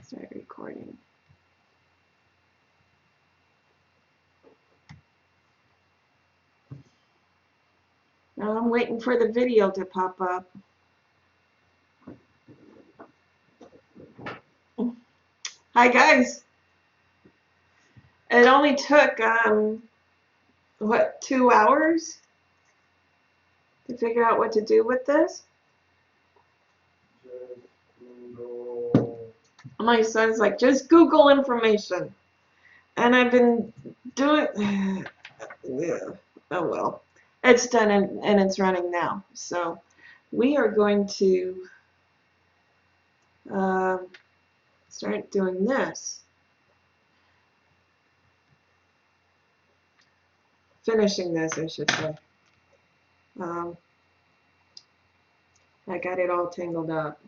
Start recording. Now I'm waiting for the video to pop up. Hi guys. It only took what, 2 hours to figure out what to do with this? My son's like, just Google information. And I've been doing, yeah, oh well. It's done and it's running now. So we are going to start doing this. Finishing this, I should say. I got it all tangled up.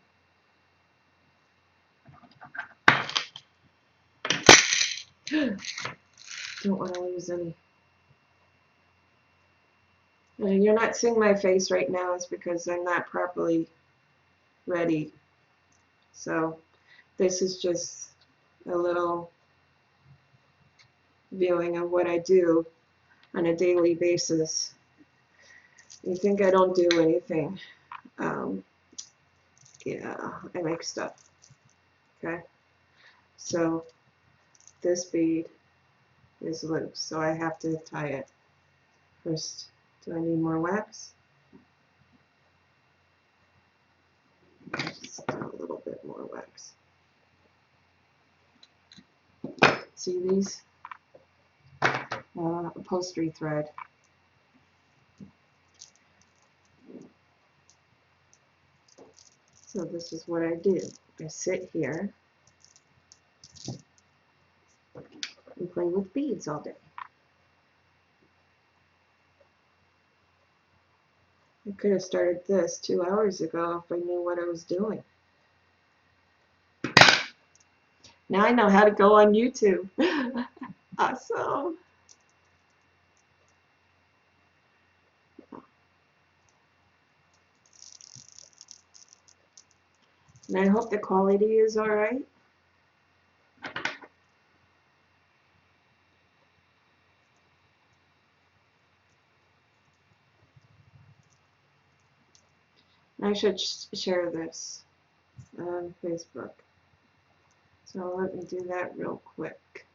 Don't want to lose any. You're not seeing my face right now. It's because I'm not properly ready. So this is just a little viewing of what I do on a daily basis. You think I don't do anything? Yeah, I make stuff. Okay, so this bead is loose, so I have to tie it. First, do I need more wax? Just a little bit more wax. See these? Upholstery thread. So this is what I do. I sit here and play with beads all day. I could have started this 2 hours ago if I knew what I was doing. Now I know how to go on YouTube. Awesome. And I hope the quality is all right. I should share this on Facebook. So let me do that real quick,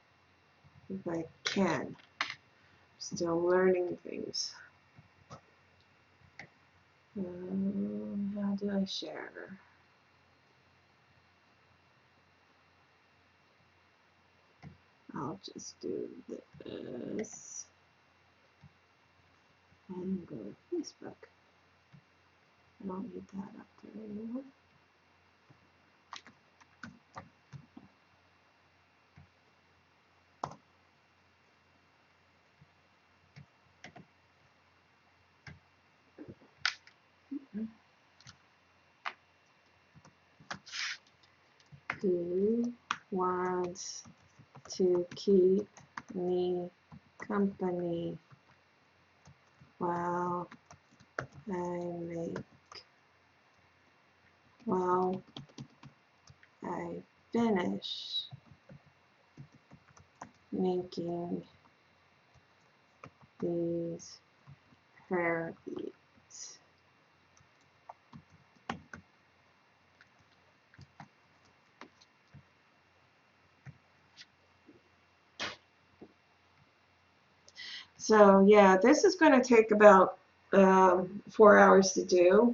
if I can. Still learning things. How do I share? I'll just do this and go to Facebook. I don't need that up there anymore. Who wants to keep me company while I finish making these prayer beads? So yeah, this is going to take about 4 hours to do.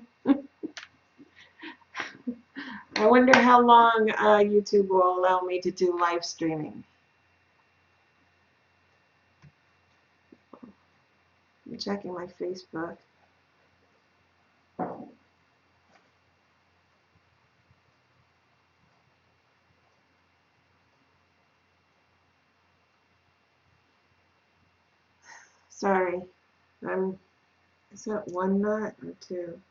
I wonder how long YouTube will allow me to do live streaming. I'm checking my Facebook. Sorry, is that one knot or two?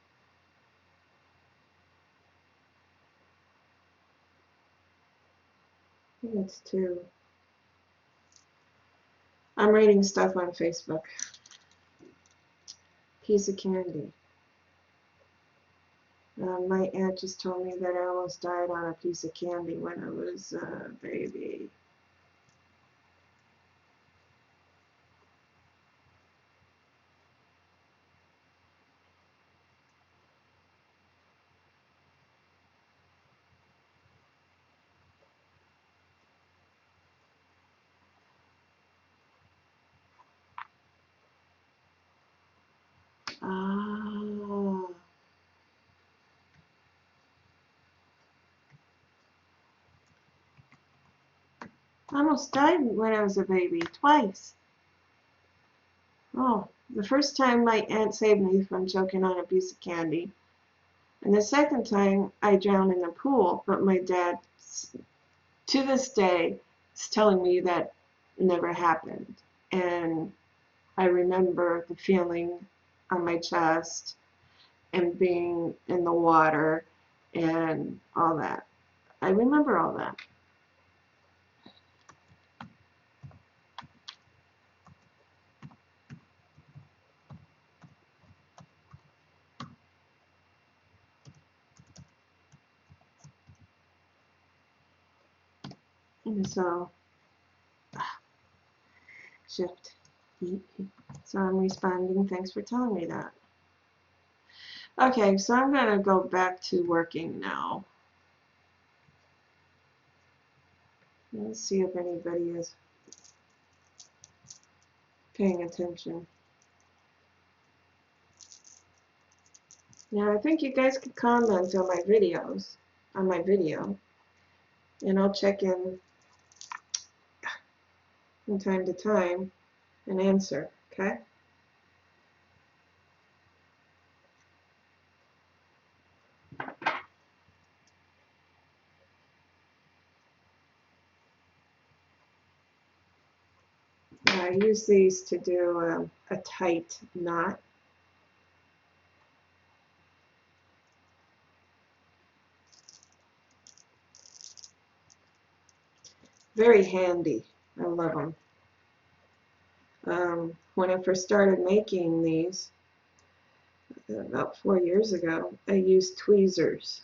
I think it's two. I'm reading stuff on Facebook. Piece of candy. My aunt just told me that I almost died on a piece of candy when I was a baby. Ah, I almost died when I was a baby, twice. Oh, the first time my aunt saved me from choking on a piece of candy. And the second time I drowned in the pool, but my dad, to this day, is telling me that never happened. And I remember the feeling on my chest and being in the water and all that. I remember all that. And so, shift. So I'm responding. Thanks for telling me that. Okay, so I'm going to go back to working now. Let's see if anybody is paying attention. Now, I think you guys could comment on my videos, on my video, and I'll check in from time to time and answer, okay? I use these to do a tight knot. Very handy. I love them. When I first started making these, about 4 years ago, I used tweezers.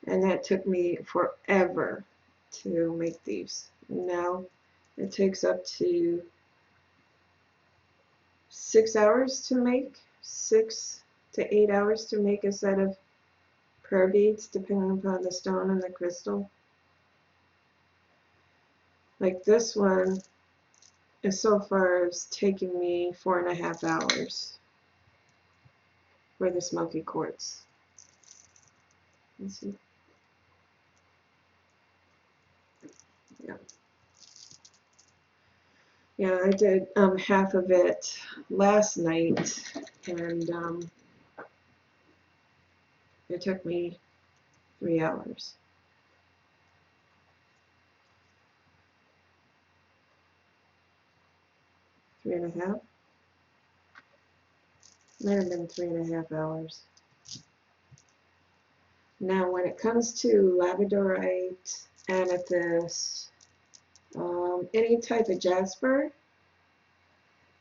And that took me forever to make these. Now it takes up to 6 hours to make, 6 to 8 hours to make a set of prayer beads, depending upon the stone and the crystal. Like this one is so far is taking me 4.5 hours for the Smoky Quartz. Let's see. Yeah. Yeah, I did half of it last night, and it took me 3 hours. 3.5? Might have been 3.5 hours. Now, when it comes to labradorite, amethyst, any type of jasper,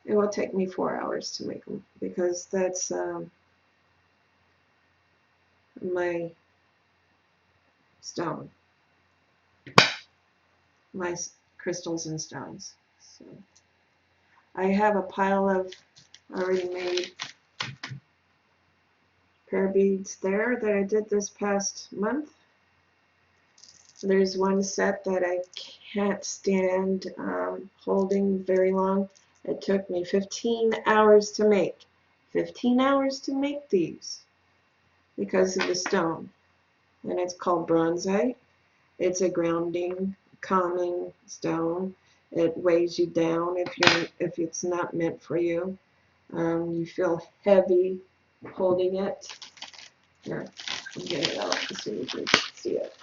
it will take me 4 hours to make them because that's my stone, my crystals and stones. So I have a pile of already made prayer beads there that I did this past month. There's one set that I can't stand holding very long. It took me 15 hours to make. 15 hours to make these because of the stone. And it's called bronzite. It's a grounding, calming stone. It weighs you down if it's not meant for you. You feel heavy holding it. Here, I'll get it out as soon as you can see it.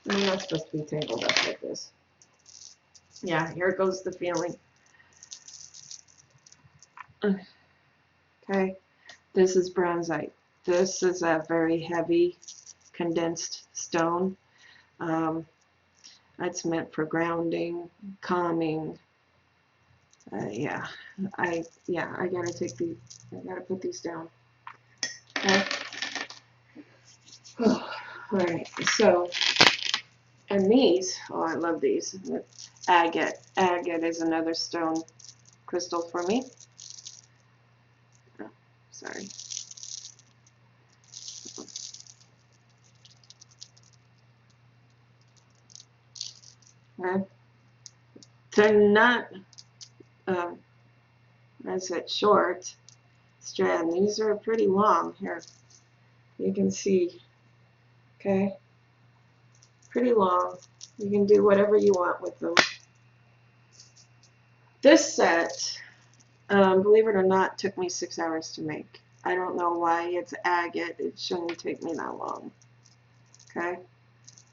You're not supposed to be tangled up like this. Yeah, here goes the feeling. Okay, this is bronzite. This is a very heavy condensed stone. It's meant for grounding, calming. I gotta put these down. Alright, so, and these, oh, I love these. Agate. Agate is another stone crystal for me. Oh, sorry. They're not, I said short strand. These are pretty long here. You can see, okay? Pretty long. You can do whatever you want with them. This set, believe it or not, took me 6 hours to make. I don't know why. It's agate. It shouldn't take me that long. Okay?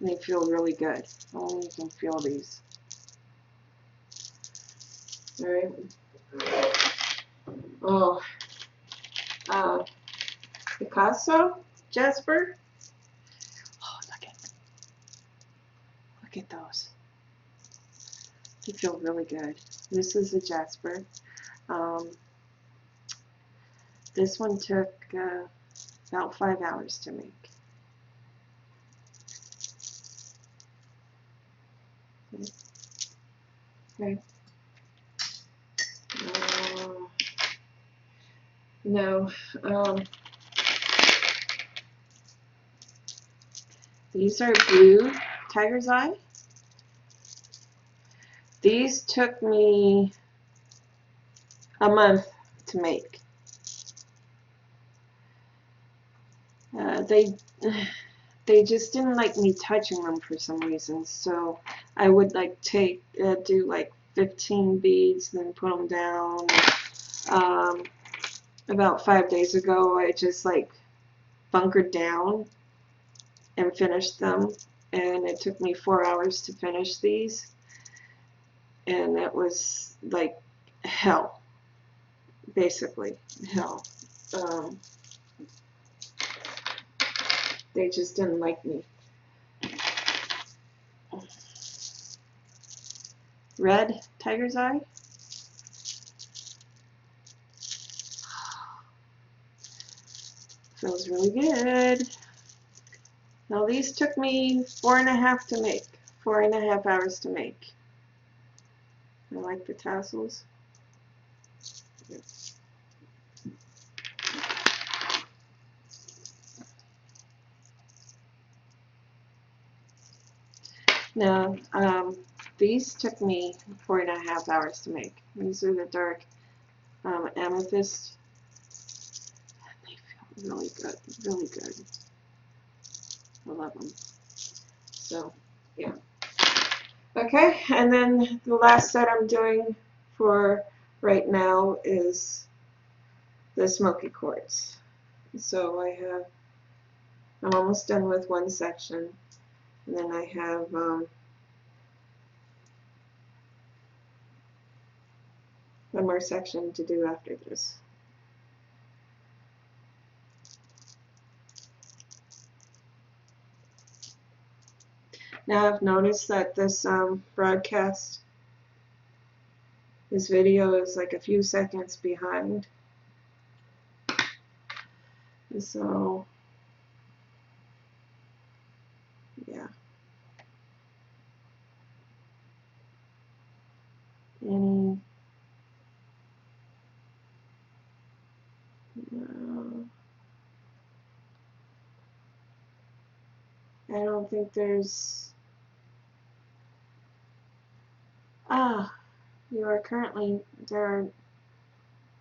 And they feel really good. Only you can feel these. Alright. Oh. Picasso? Jasper? Oh, look at those. They feel really good. This is a Jasper. This one took about 5 hours to make. Okay. No. These are blue tiger's eye. These took me a month to make. They just didn't like me touching them for some reason, so I would like do like 15 beads, then put them down. About 5 days ago, I just like bunkered down and finished them, and it took me 4 hours to finish these, and it was like hell, basically hell. They just didn't like me. Red tiger's eye. Feels really good. Now these took me 4.5 to make. 4.5 hours to make. I like the tassels. Now, these took me 4.5 hours to make. These are the dark amethyst. They feel really good, really good. I love them. So, yeah. Okay, and then the last set I'm doing for right now is the Smoky Quartz. So I'm almost done with one section, and then I have one more section to do after this. Now I've noticed that this broadcast, this video is like a few seconds behind. So, yeah. No. I don't think there's... You are currently... There are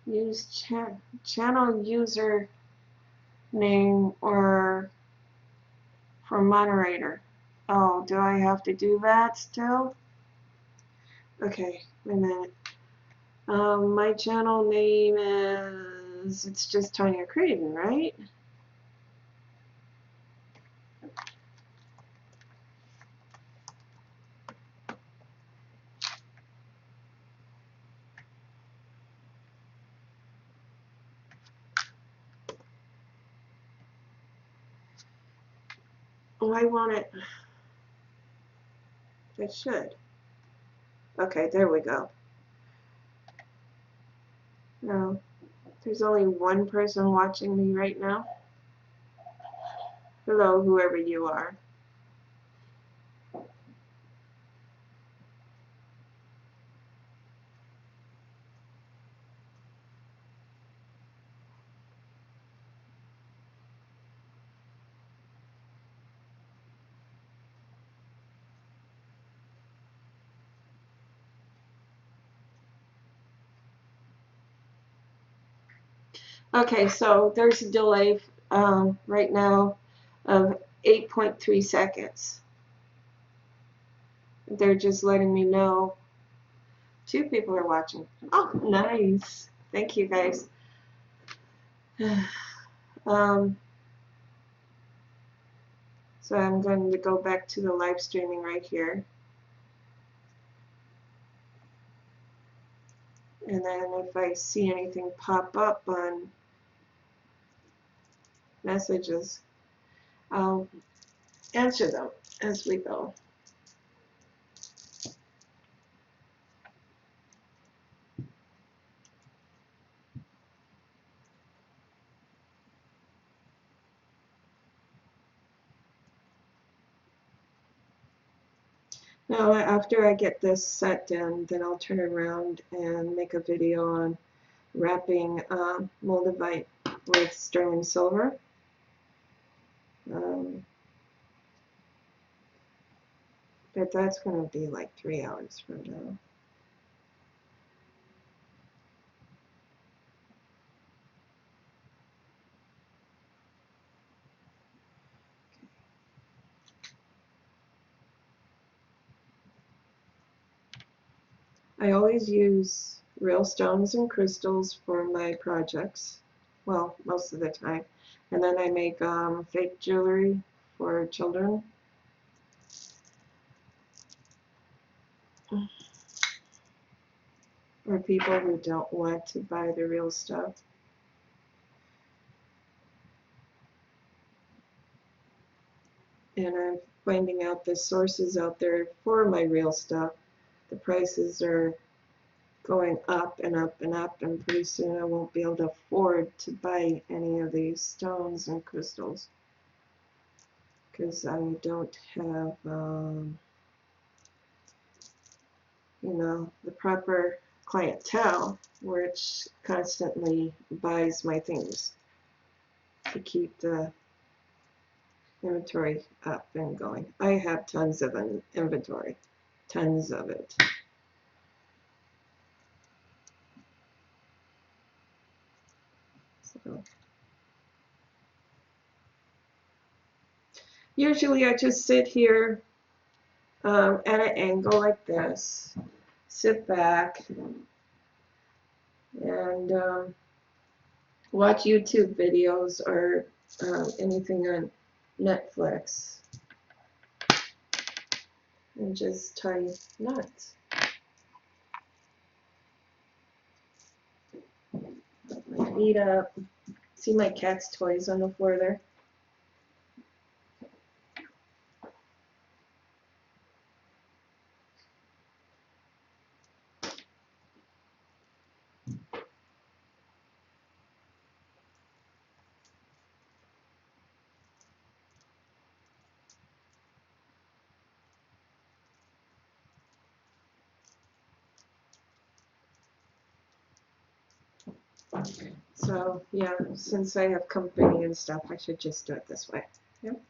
used channel user name or for moderator. Oh, do I have to do that still? Okay, wait a minute. My channel name is... It's just Tanya Creighton, right? Oh, I want it. It should. Okay, there we go. No, there's only one person watching me right now. Hello, whoever you are. Okay, so there's a delay right now of 8.3 seconds. They're just letting me know 2 people are watching. Oh, nice. Thank you, guys. So I'm going to go back to the live streaming right here. And then if I see anything pop up on messages, I'll answer them as we go. Now, after I get this set in, then I'll turn around and make a video on wrapping moldavite with sterling silver. But that's going to be like 3 hours from now. I always use real stones and crystals for my projects. Well, most of the time. And then I make fake jewelry for children. Or people who don't want to buy the real stuff. And I'm finding out the sources out there for my real stuff. The prices are going up and up and up, and pretty soon I won't be able to afford to buy any of these stones and crystals because I don't have the proper clientele which constantly buys my things to keep the inventory up and going. I have tons of inventory, tons of it. So usually I just sit here at an angle like this, sit back and watch YouTube videos or anything on Netflix and just tie knots. Put my feet up. See my cat's toys on the floor there? So yeah, since I have company and stuff, I should just do it this way. Yep.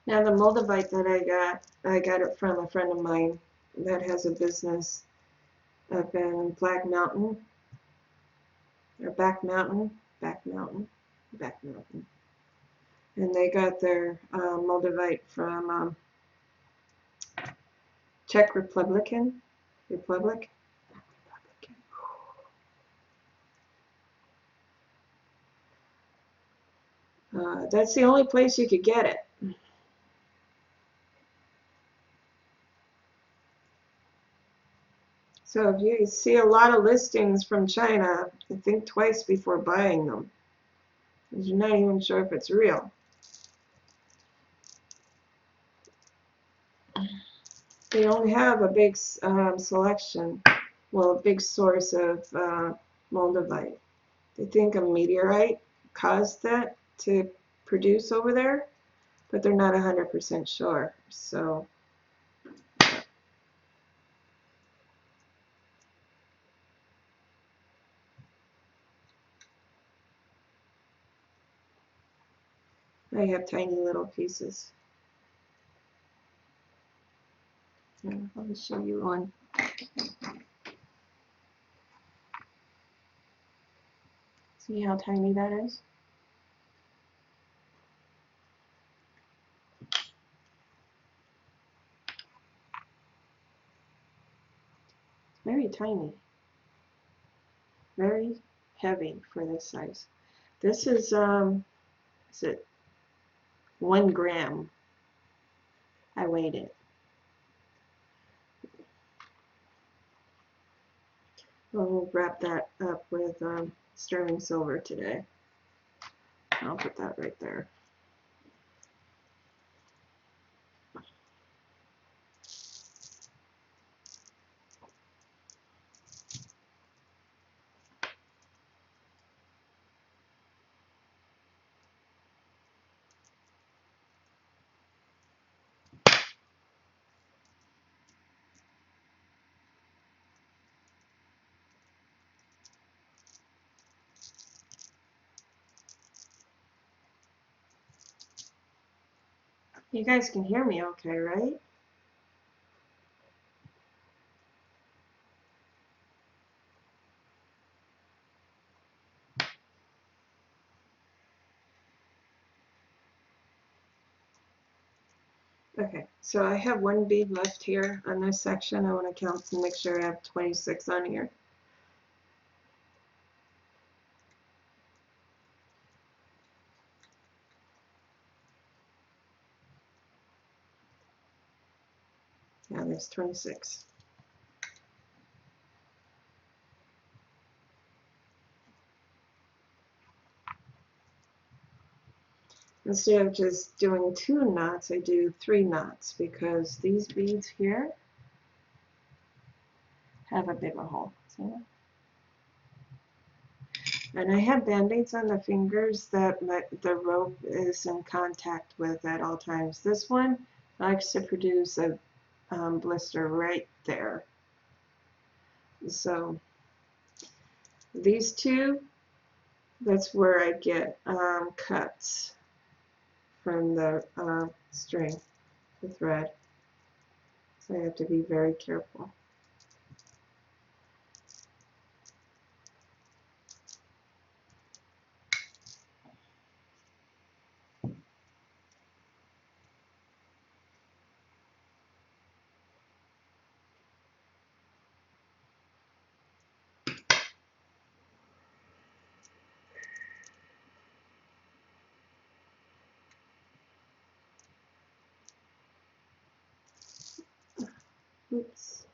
Now the moldavite that I got it from a friend of mine that has a business up in Black Mountain, or Back Mountain, and they got their moldavite from Czech Republic. That's the only place you could get it. So if you see a lot of listings from China, think twice before buying them, because you're not even sure if it's real. They don't have a big selection, well, a big source of moldavite. They think a meteorite caused that to produce over there, but they're not 100% sure. So I have tiny little pieces. Here, I'll show you one. See how tiny that is? Very tiny. Very heavy for this size. This is it 1 gram? I weighed it. We'll wrap that up with sterling silver today. I'll put that right there. You guys can hear me okay, right? Okay, so I have 1 bead left here on this section. I want to count to make sure I have 26 on here. Yeah, there's 26. Instead of just doing 2 knots, I do 3 knots because these beads here have a bigger hole. See that? And I have band-aids on the fingers that the rope is in contact with at all times. This one likes to produce a blister right there. So these two, that's where I get cuts from the string, the thread. So I have to be very careful. Oops.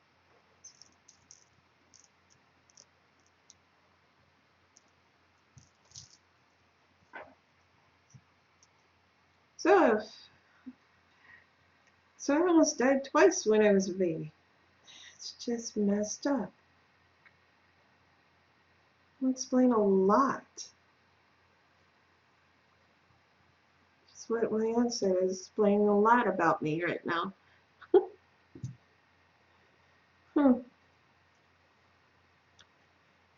So I almost died twice when I was a baby. It's just messed up. I'll explain a lot. That's what my aunt said, is explaining a lot about me right now.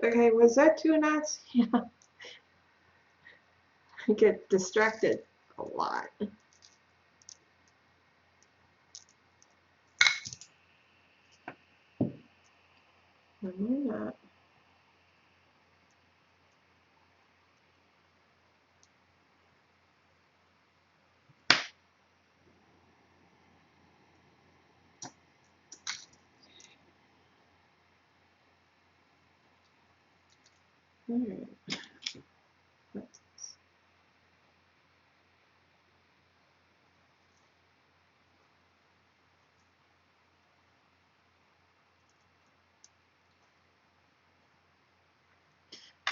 Okay, was that 2 knots? Yeah. I get distracted a lot. One more knot. All right.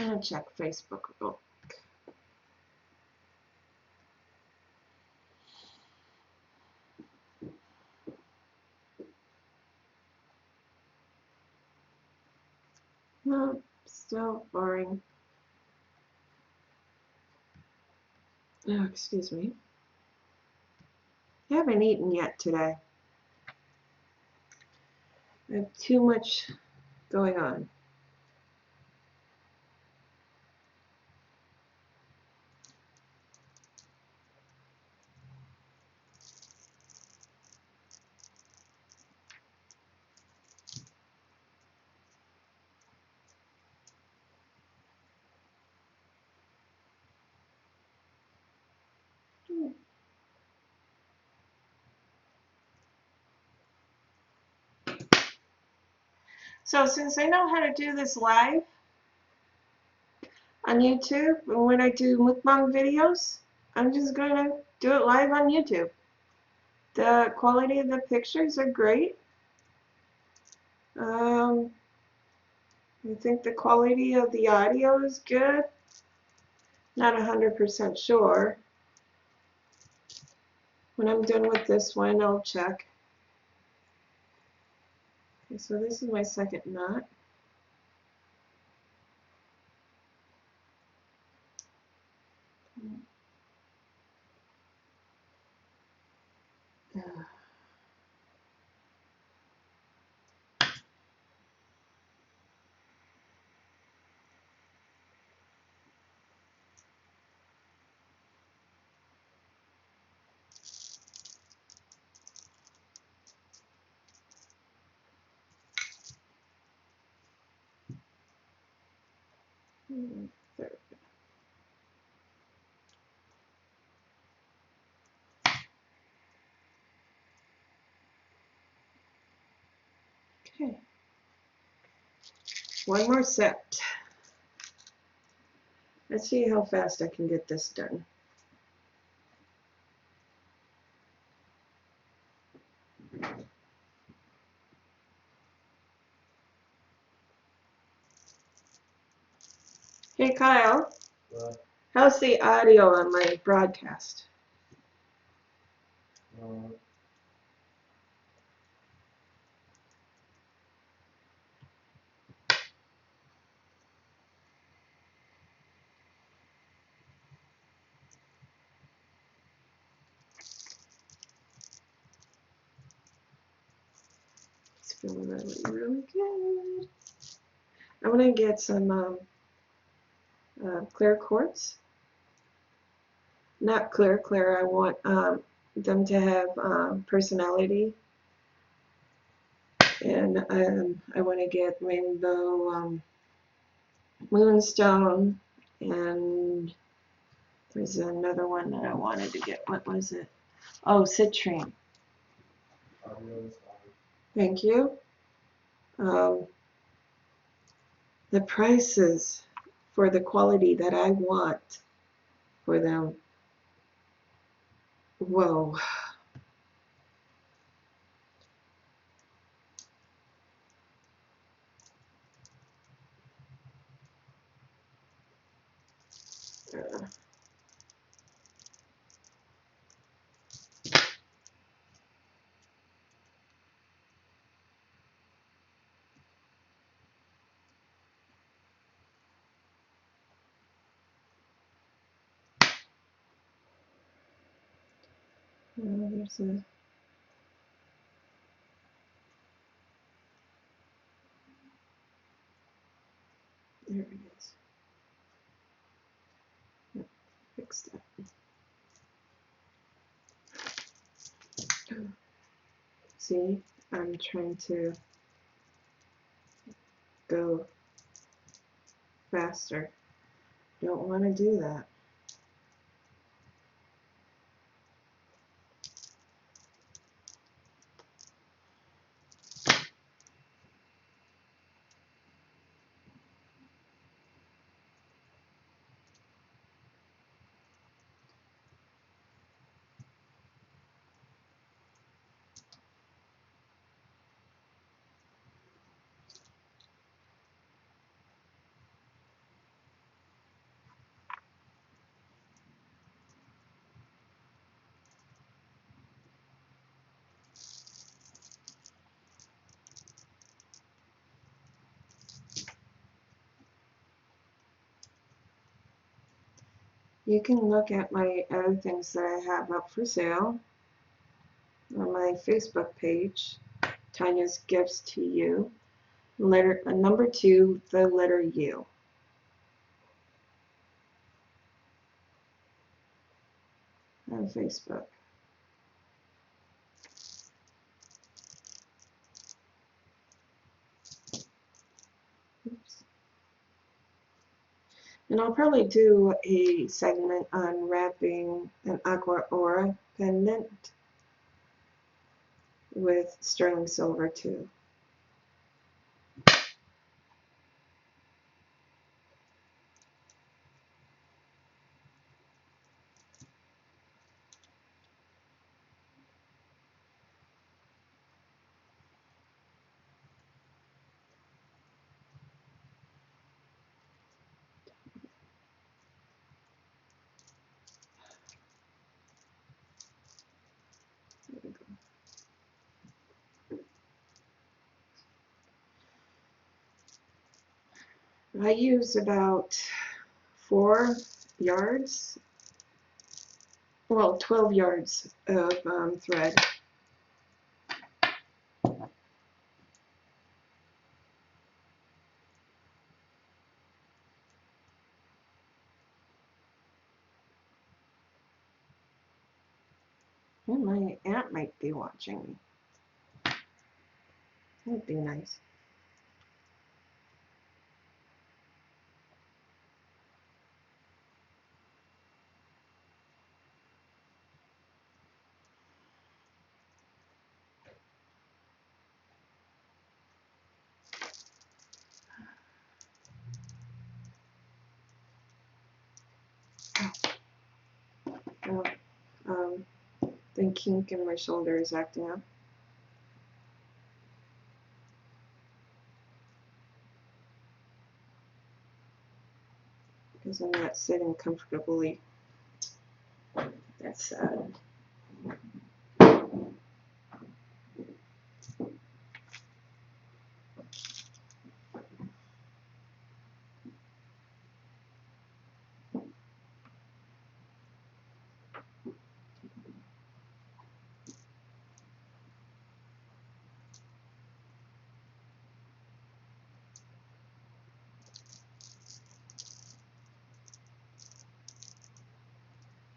I'm gonna check Facebook real quick. No, still boring. Oh, excuse me. I haven't eaten yet today. I have too much going on. So since I know how to do this live on YouTube, and when I do mukbang videos, I'm just going to do it live on YouTube. The quality of the pictures are great. I think the quality of the audio is good. Not 100% sure. When I'm done with this one, I'll check. Okay, so this is my second knot. There. Okay. One more set. Let's see how fast I can get this done. Hey Kyle, how's the audio on my broadcast? It's feeling really good. I'm gonna get some clear quartz. Not clear. I want them to have personality, and I want to get rainbow moonstone, and there's another one that I wanted to get. What was it? Oh, citrine. Thank you. The prices for the quality that I want for them. Whoa. There's a there it is. Yep, fix that. See, I'm trying to go faster. Don't want to do that. You can look at my other things that I have up for sale on my Facebook page, Tanya's Gifts to You. Number 2, the letter U. On Facebook. Oops. And I'll probably do a segment on wrapping an aqua aura pendant with sterling silver too. I use about 4 yards, well, 12 yards of thread. And my aunt might be watching me. That'd be nice. Oh, the kink in my shoulder is acting up. Because I'm not sitting comfortably. That's sad.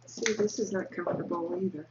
See, this is not comfortable either.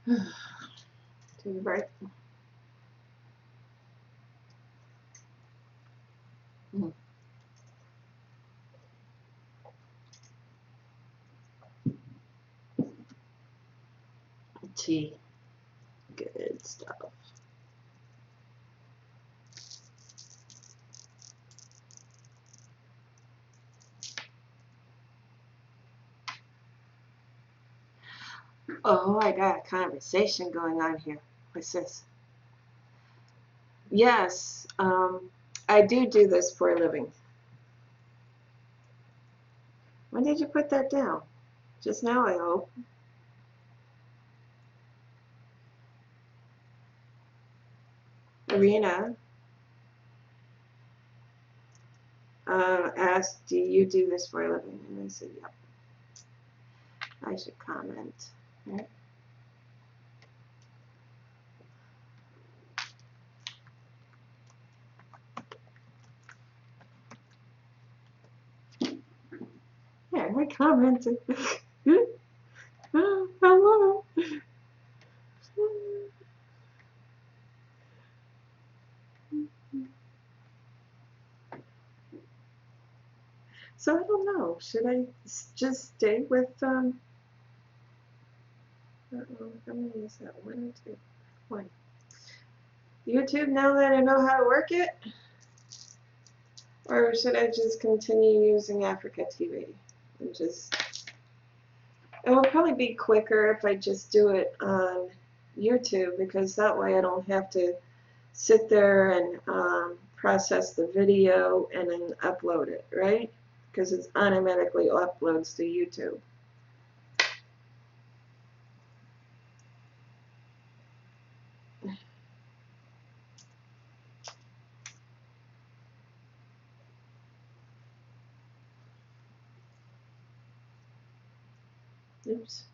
To the right. Tea. Good stuff. Oh, I got a conversation going on here. What's this? Yes, I do this for a living. When did you put that down? Just now, I hope. Arena asked, do you do this for a living? And I said, yep. I should comment. Right? Yeah, I commented. Hello. So I don't know. Should I just stay with how many is that? 1, 2, 1. YouTube now that I know how to work it? Or should I just continue using Africa TV? And just, it will probably be quicker if I just do it on YouTube, because that way I don't have to sit there and process the video and then upload it, right? Because it automatically uploads to YouTube. Oops.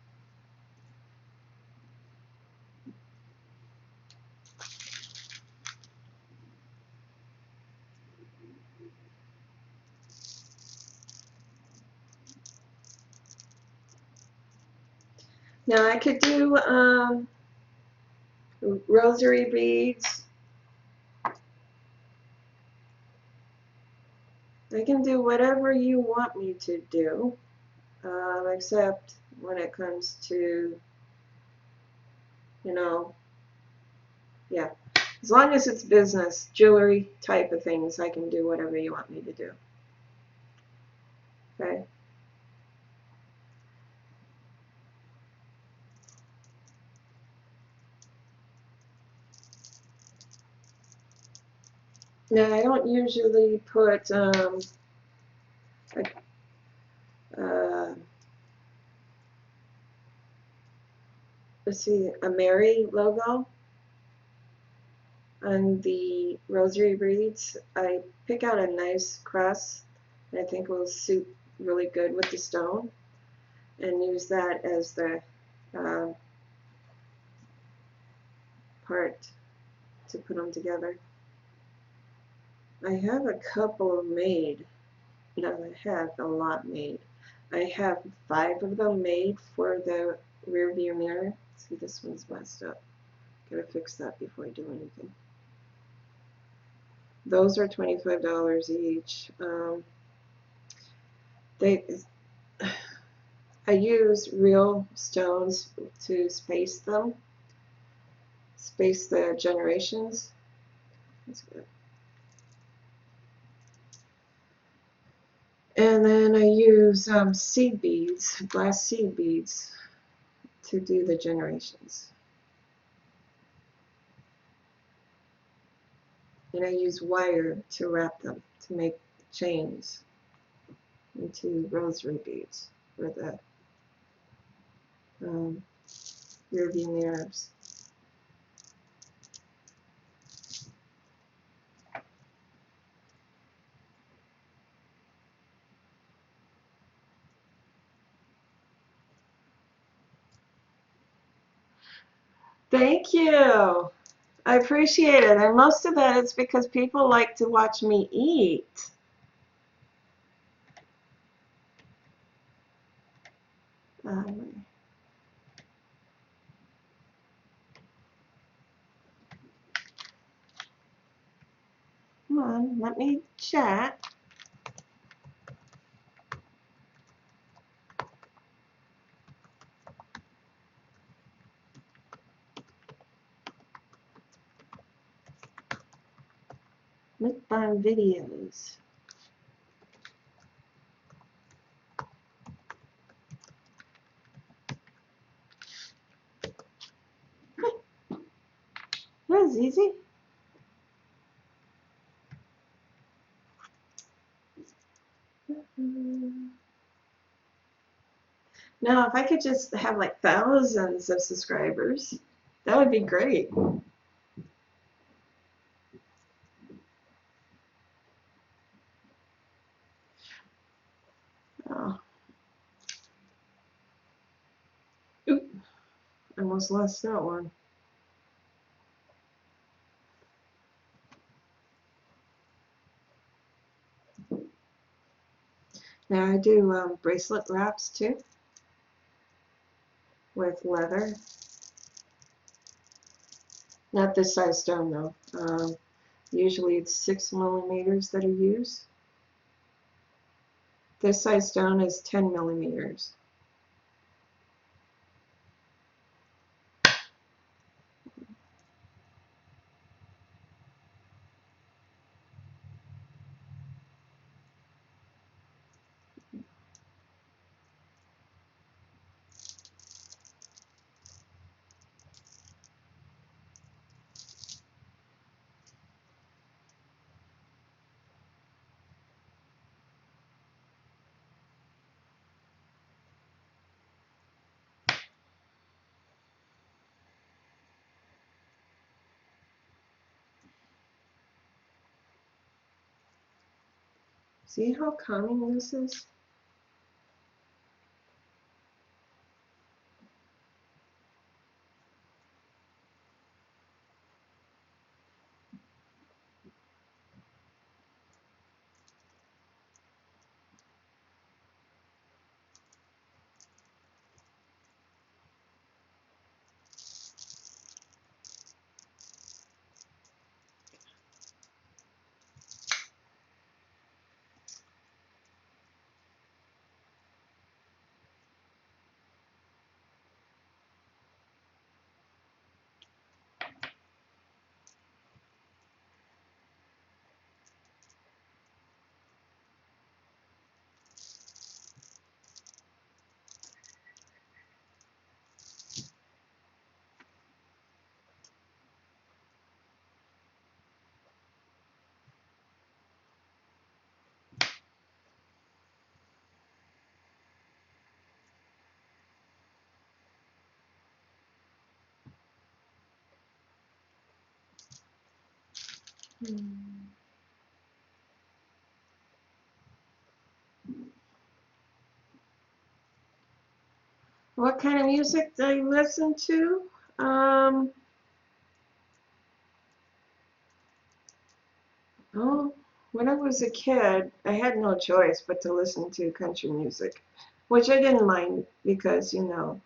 Now I could do rosary beads. I can do whatever you want me to do, except when it comes to, you know, yeah. As long as it's business, jewelry type of things, I can do whatever you want me to do. Okay? Now, I don't usually put, let's see, a Mary logo on the rosary beads. I pick out a nice cross that I think will suit really good with the stone, and use that as the part to put them together. I have a couple made. No, I have a lot made. I have 5 of them made for the rear view mirror. See, this one's messed up. Gotta fix that before I do anything. Those are $25 each. I use real stones to space them, space the generations. That's good. And then I use seed beads, glass seed beads, to do the generations. And I use wire to wrap them, to make chains into rosary beads for the rear view mirrors. Thank you. I appreciate it. And most of that is because people like to watch me eat. Come on, let me chat. Mukbang videos. That was easy. Now, if I could just have like thousands of subscribers, that would be great. Oh. Oop. I almost lost that one. Now I do bracelet wraps too with leather. Not this size stone though. Usually it's 6 millimeters that are used. This size stone is 10 millimeters. See how calming this is? What kind of music do I listen to? Oh, when I was a kid, I had no choice but to listen to country music, which I didn't mind because, you know,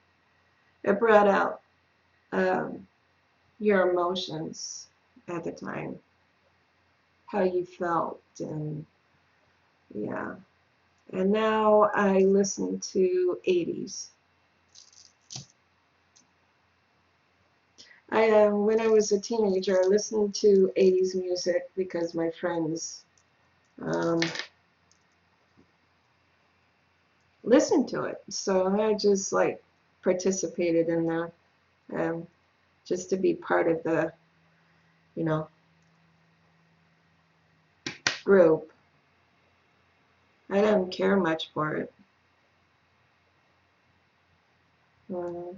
it brought out um, your emotions at the time, how you felt, and yeah. And now I listen to 80s. When I was a teenager, I listened to 80s music because my friends um, listened to it. So I just like participated in that, um, just to be part of the, you know, group. I didn't care much for it. Uh,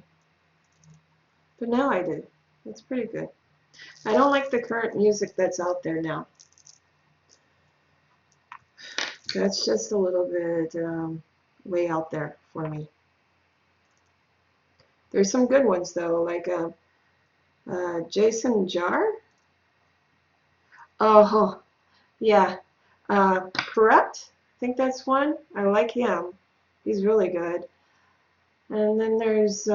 but now I do. It's pretty good. I don't like the current music that's out there now. That's just a little bit way out there for me. There's some good ones though, like Jason Jar. Oh, yeah. Corrupt. I think that's one. I like him. He's really good. And then there's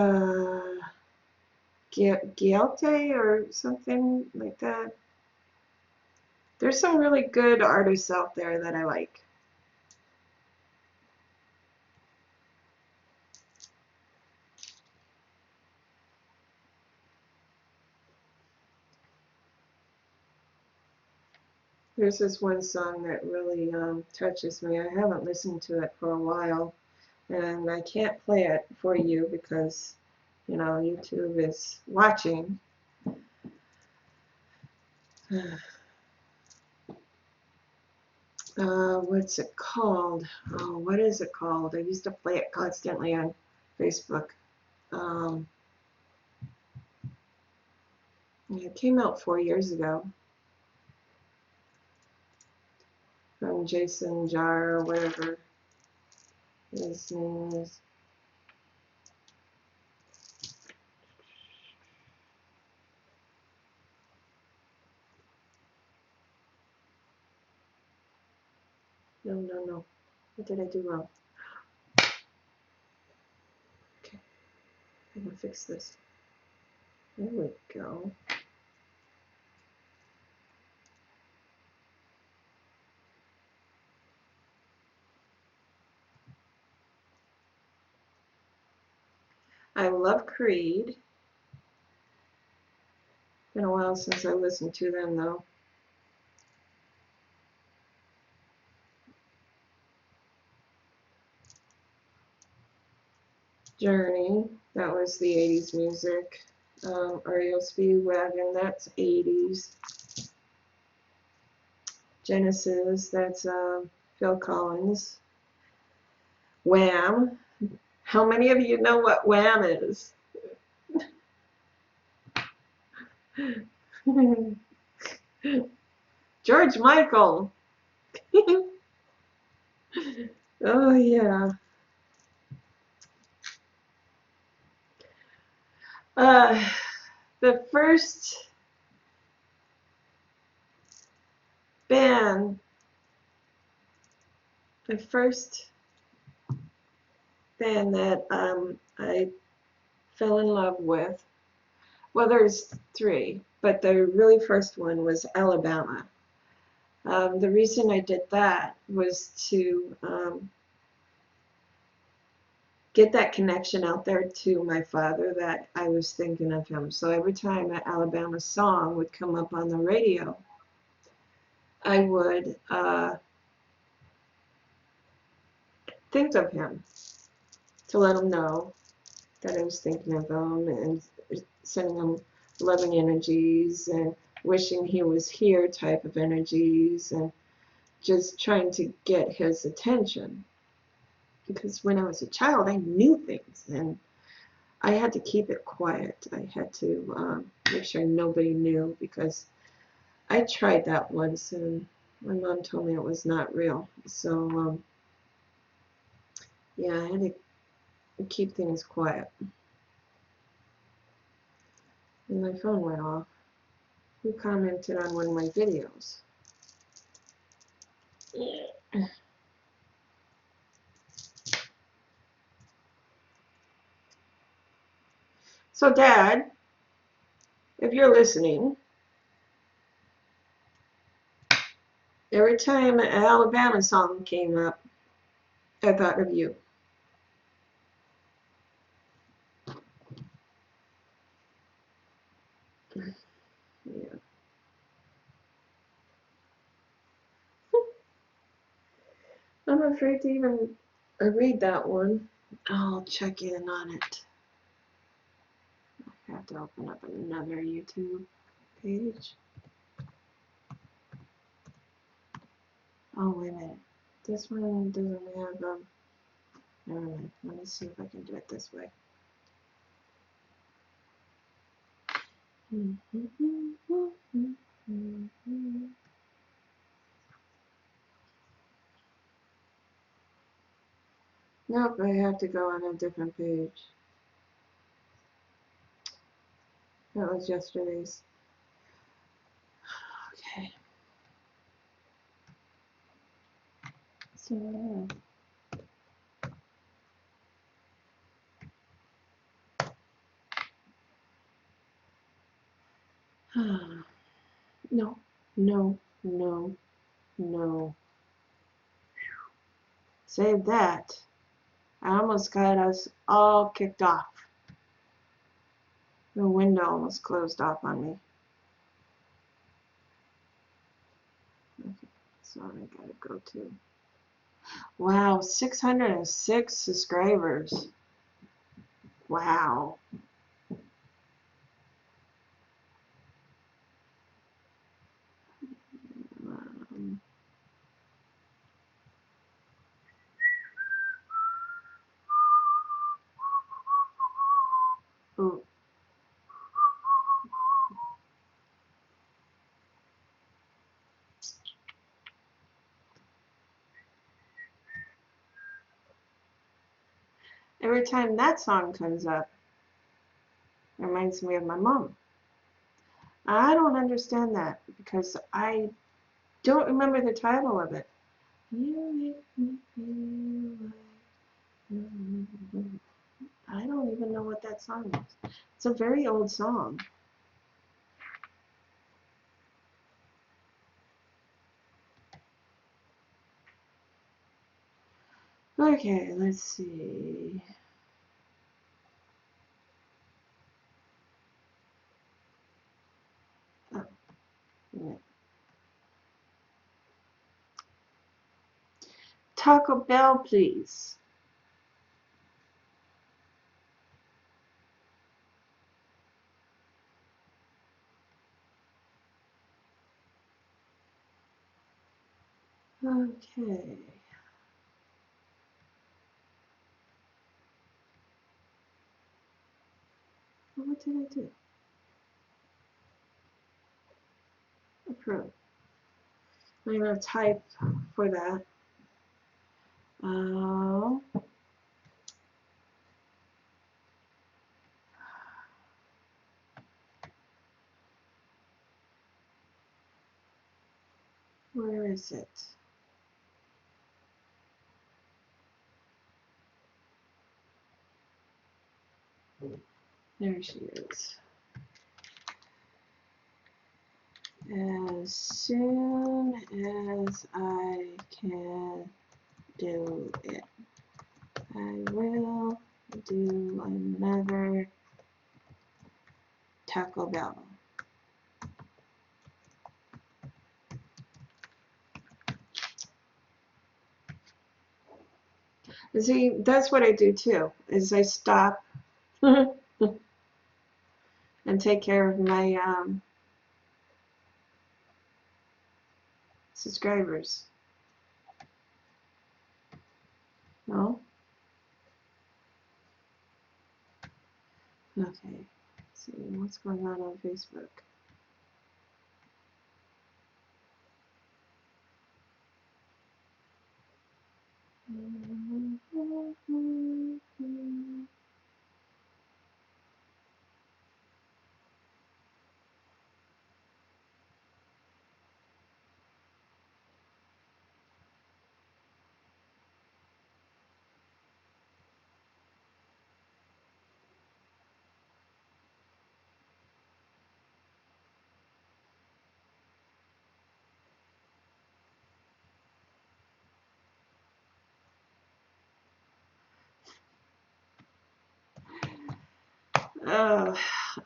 Gialte or something like that. There's some really good artists out there that I like. There's this one song that really touches me. I haven't listened to it for a while, and I can't play it for you because, you know, YouTube is watching. What's it called? Oh, what is it called? I used to play it constantly on Facebook. Um, it came out 4 years ago from Jason Jar or whatever his name is. No, no, no. What did I do wrong? Okay, I'm gonna fix this. There we go. I love Creed. Been a while since I listened to them though. Journey, that was the 80s music. REO Speedwagon, that's 80s. Genesis, that's Phil Collins. Wham. How many of you know what Wham is? George Michael. Oh yeah. The first band, the first band that I fell in love with, well, there's three, but the really first one was Alabama. The reason I did that was to get that connection out there to my father that I was thinking of him. So every time an Alabama song would come up on the radio, I would think of him to let him know that I was thinking of him and sending him loving energies and wishing he was here type of energies and just trying to get his attention. Because when I was a child, I knew things and I had to keep it quiet. I had to make sure nobody knew because I tried that once and my mom told me it was not real. So, yeah, I had to keep things quiet. And my phone went off. Who commented on one of my videos? Yeah. So, Dad, if you're listening, every time an Alabama song came up, I thought of you. Yeah. I'm afraid to even read that one. I'll check in on it. I have to open up another YouTube page. Oh, wait a minute. This one doesn't have, never mind. Let me see if I can do it this way. Nope, I have to go on a different page. That was yesterday's. Okay. So, no, no, no, no. Save that. I almost got us all kicked off. The window almost closed off on me. Okay, so I gotta go to. Wow, 606 subscribers. Wow. Ooh. Every time that song comes up, it reminds me of my mom. I don't understand that because I don't remember the title of it. You make me feel like I don't even know what that song is. It's a very old song. Okay, let's see. Oh, yeah. Taco Bell, please. Okay. What did I do? Approve. I'm going to type for that. Where is it? There she is. As soon as I can do it, I will do another Taco Bell. See, that's what I do too, is I stop and take care of my subscribers. No? Okay. Let's see what's going on Facebook.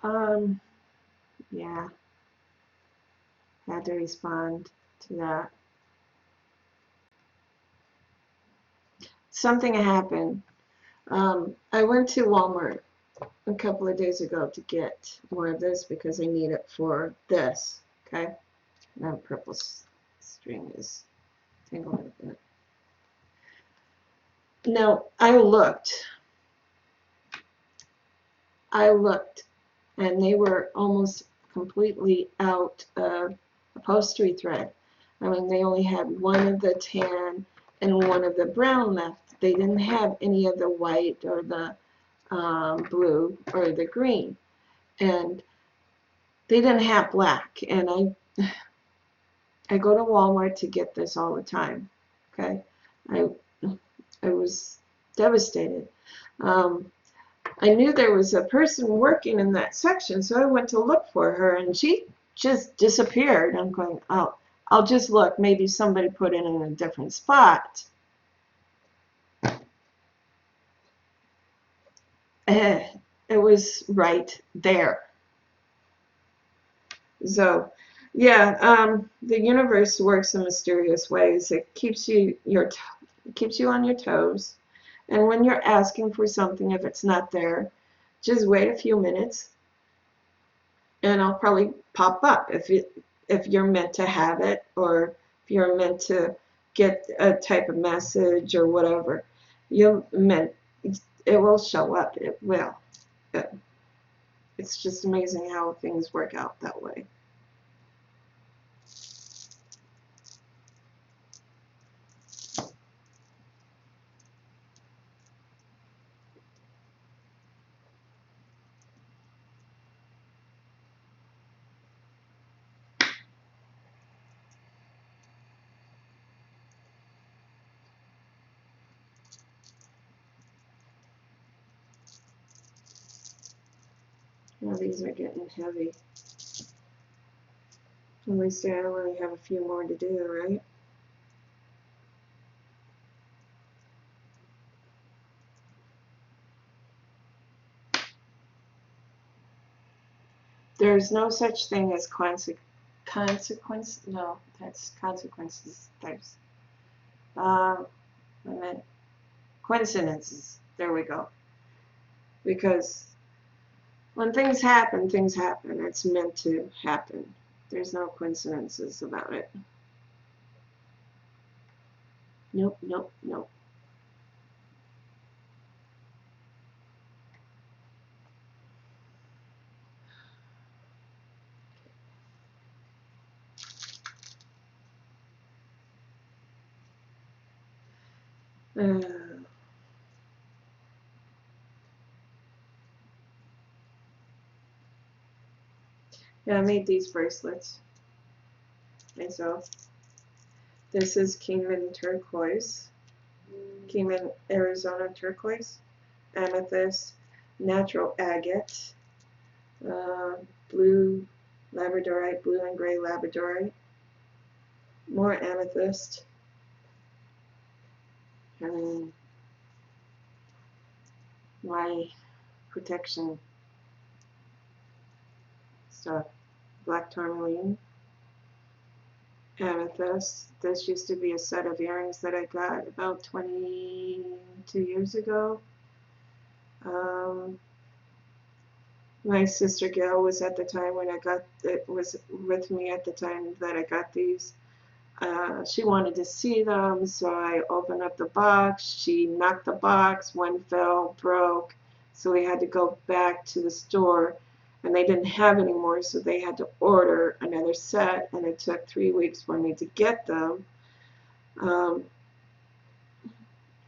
Oh, yeah, had to respond to that. Something happened. I went to Walmart a couple of days ago to get more of this because I need it for this. Okay, that purple string is tangled up in it. Now I looked, and they were almost completely out of upholstery thread. I mean, they only had one of the tan and one of the brown left. They didn't have any of the white or the blue or the green, and they didn't have black. And I go to Walmart to get this all the time. Okay, I was devastated. I knew there was a person working in that section, so I went to look for her, and she just disappeared. I'm going, oh, I'll just look. Maybe somebody put it in a different spot. It was right there. So, yeah, the universe works in mysterious ways. It keeps you on your toes, and when you're asking for something, if it's not there, just wait a few minutes, and I'll probably pop up if you're meant to have it, or if you're meant to get a type of message or whatever. It will show up. It will. It's just amazing how things work out that way. Now these are getting heavy. At least I only have a few more to do, right? There's no such thing as consequence. No, that's consequences. There's I meant coincidences. There we go. Because when things happen, things happen. It's meant to happen. There's no coincidences about it. Nope, nope, nope. Yeah, I made these bracelets myself. This is Kingman turquoise, Kingman Arizona turquoise, amethyst, natural agate, blue labradorite, blue and gray labradorite, more amethyst, and my protection stuff, black tourmaline, amethyst. This used to be a set of earrings that I got about 22 years ago. My sister Gail was at the time when I got it, was with me at the time that I got these. She wanted to see them, so I opened up the box. She knocked the box, one fell, broke, so we had to go back to the store, and they didn't have any more, so they had to order another set, and it took 3 weeks for me to get them.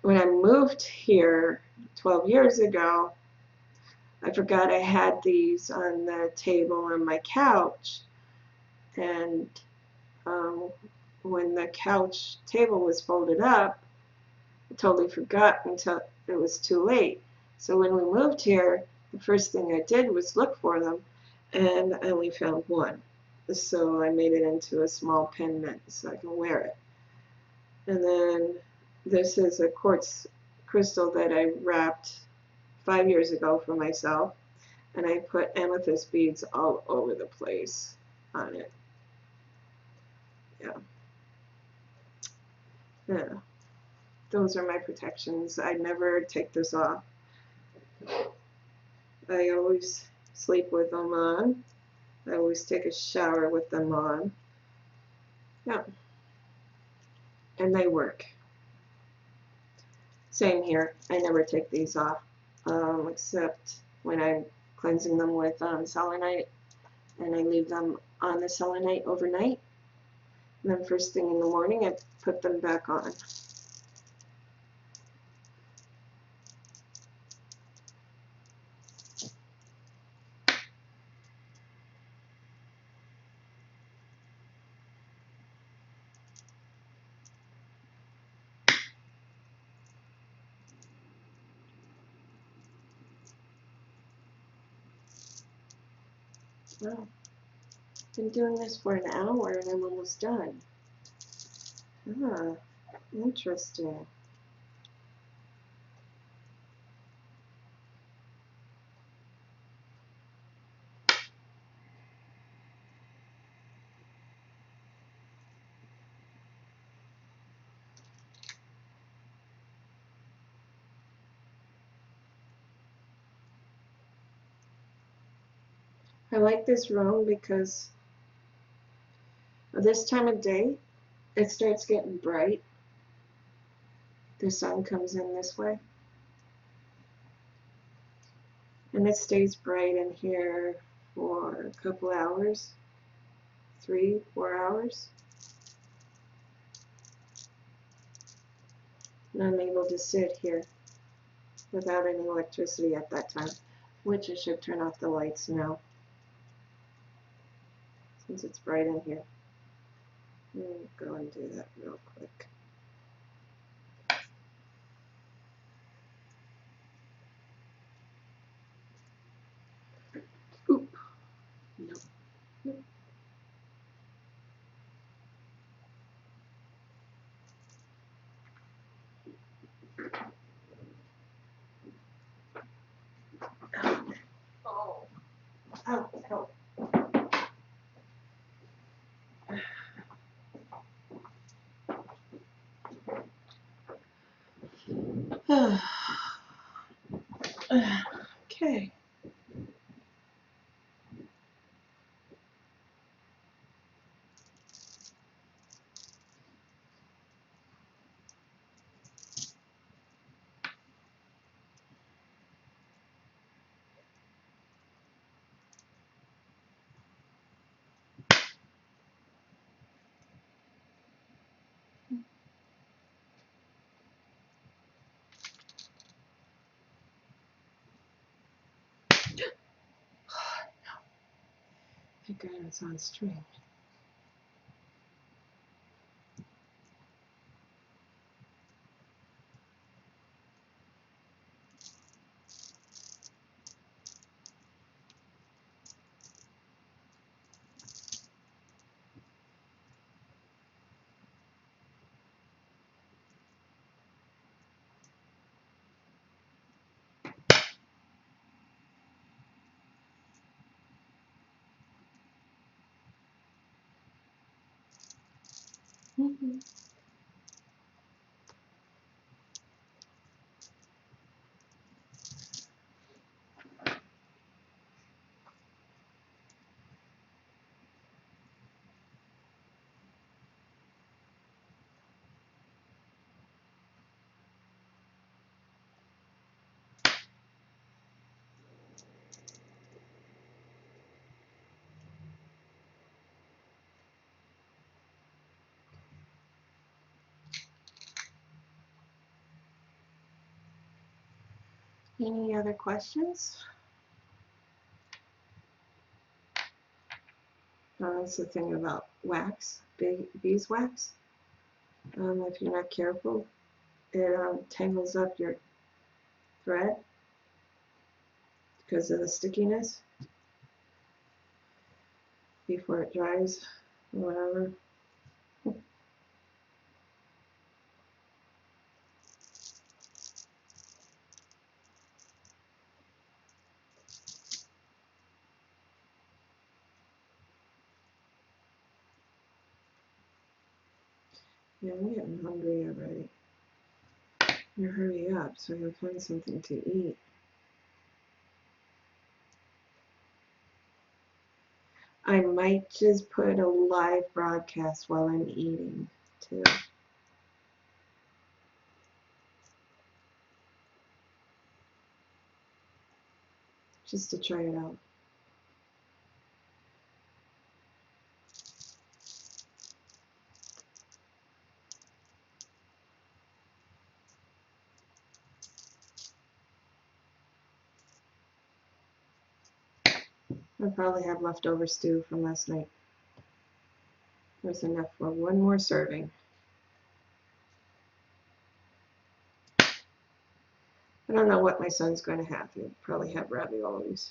When I moved here 12 years ago, I forgot I had these on the table on my couch, and when the couch table was folded up, I totally forgot until it was too late. So when we moved here, the first thing I did was look for them, and I only found one. So I made it into a small pendant so I can wear it. And then this is a quartz crystal that I wrapped 5 years ago for myself, and I put amethyst beads all over the place on it. Yeah, those are my protections. I never take this off. I always sleep with them on. I always take a shower with them on. Yeah, and they work. Same here. I never take these off, except when I'm cleansing them with selenite, and I leave them on the selenite overnight. And then first thing in the morning, I put them back on. Wow, been doing this for an hour and I'm almost done. Ah, interesting. I like this room because this time of day it starts getting bright. The sun comes in this way, and it stays bright in here for a couple hours, 3-4 hours, and I'm able to sit here without any electricity at that time, which I should turn off the lights now since it's bright in here. Let me go and do that real quick. Okay. Thank God it's on stream. Mm-hmm. Any other questions? That's the thing about wax, beeswax. If you're not careful, it tangles up your thread because of the stickiness before it dries or whatever. Yeah, I'm getting hungry already. You hurry up so I can find something to eat. I might just put a live broadcast while I'm eating too, just to try it out. I probably have leftover stew from last night. There's enough for one more serving. I don't know what my son's going to have. He'll probably have raviolis.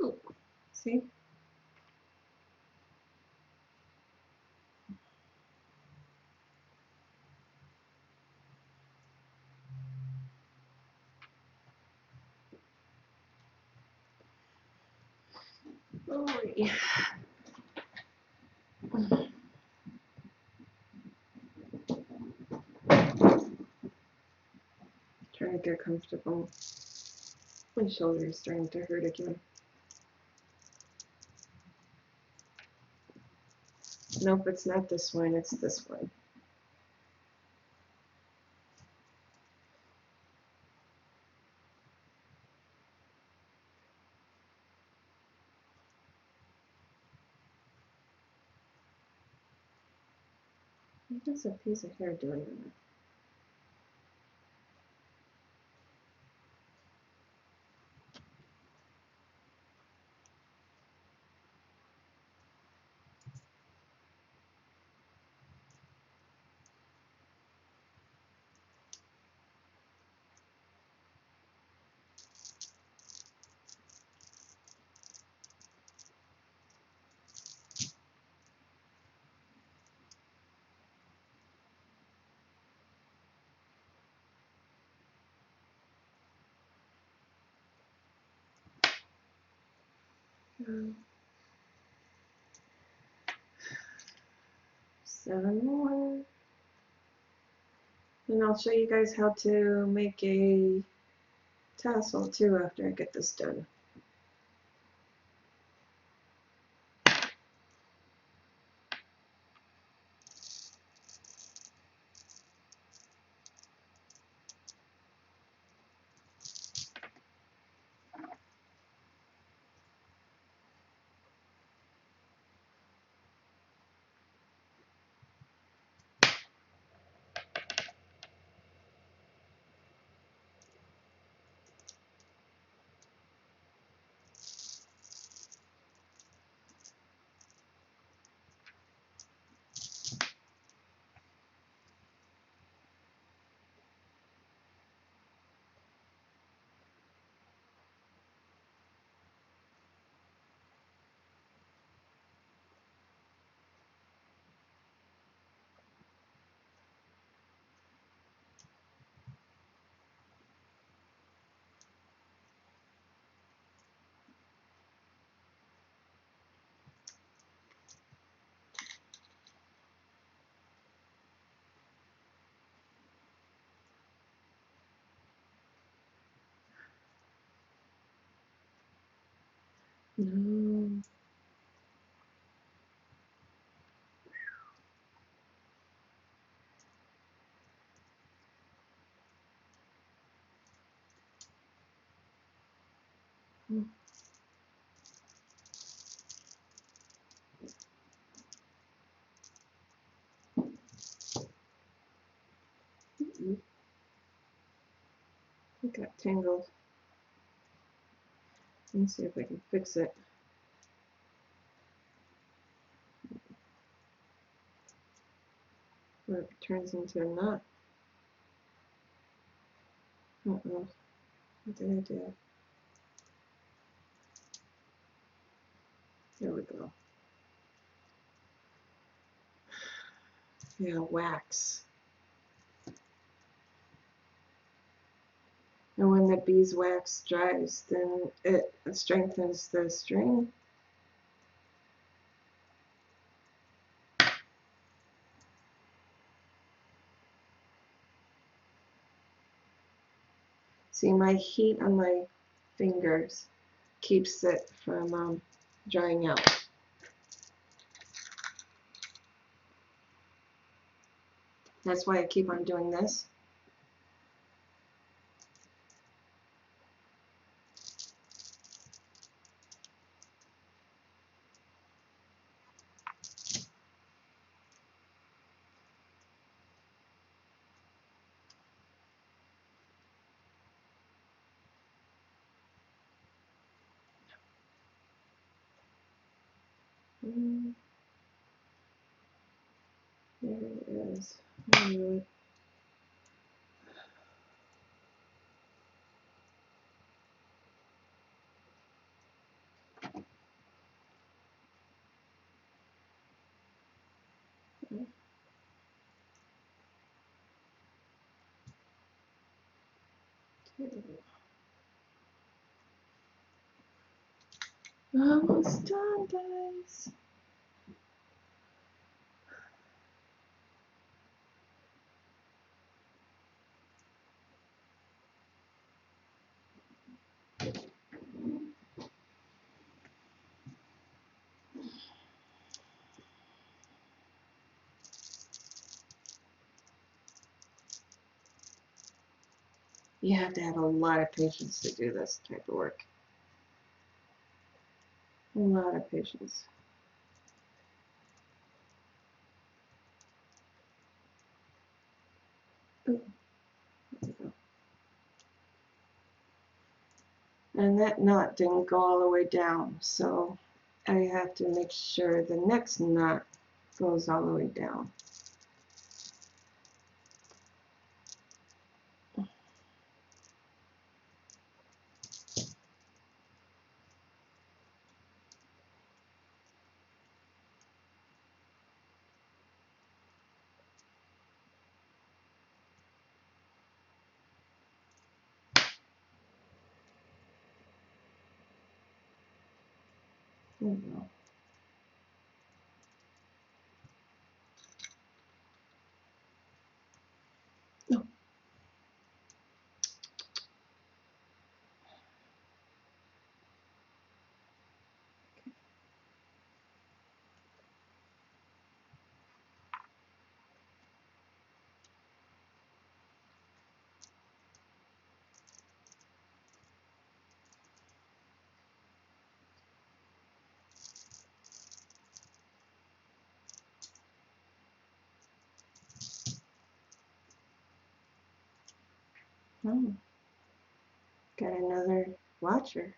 Ooh, see? Oh, yeah. Trying to get comfortable. My shoulder is starting to hurt again. Nope, it's not this one, it's this one. What does a piece of hair doing in there? Um, 7 more. And I'll show you guys how to make a tassel too after I get this done. No. It got tangled. Let me see if I can fix it. Or it turns into a knot. Uh-oh. What did I do? There we go. Yeah, wax. And when the beeswax dries, then it strengthens the string. See, my heat on my fingers keeps it from drying out. That's why I keep on doing this. There it is. Almost done, guys. You have to have a lot of patience to do this type of work. A lot of patience. Ooh, there we go. And that knot didn't go all the way down, so I have to make sure the next knot goes all the way down. There we go. No. Oh, got another watcher.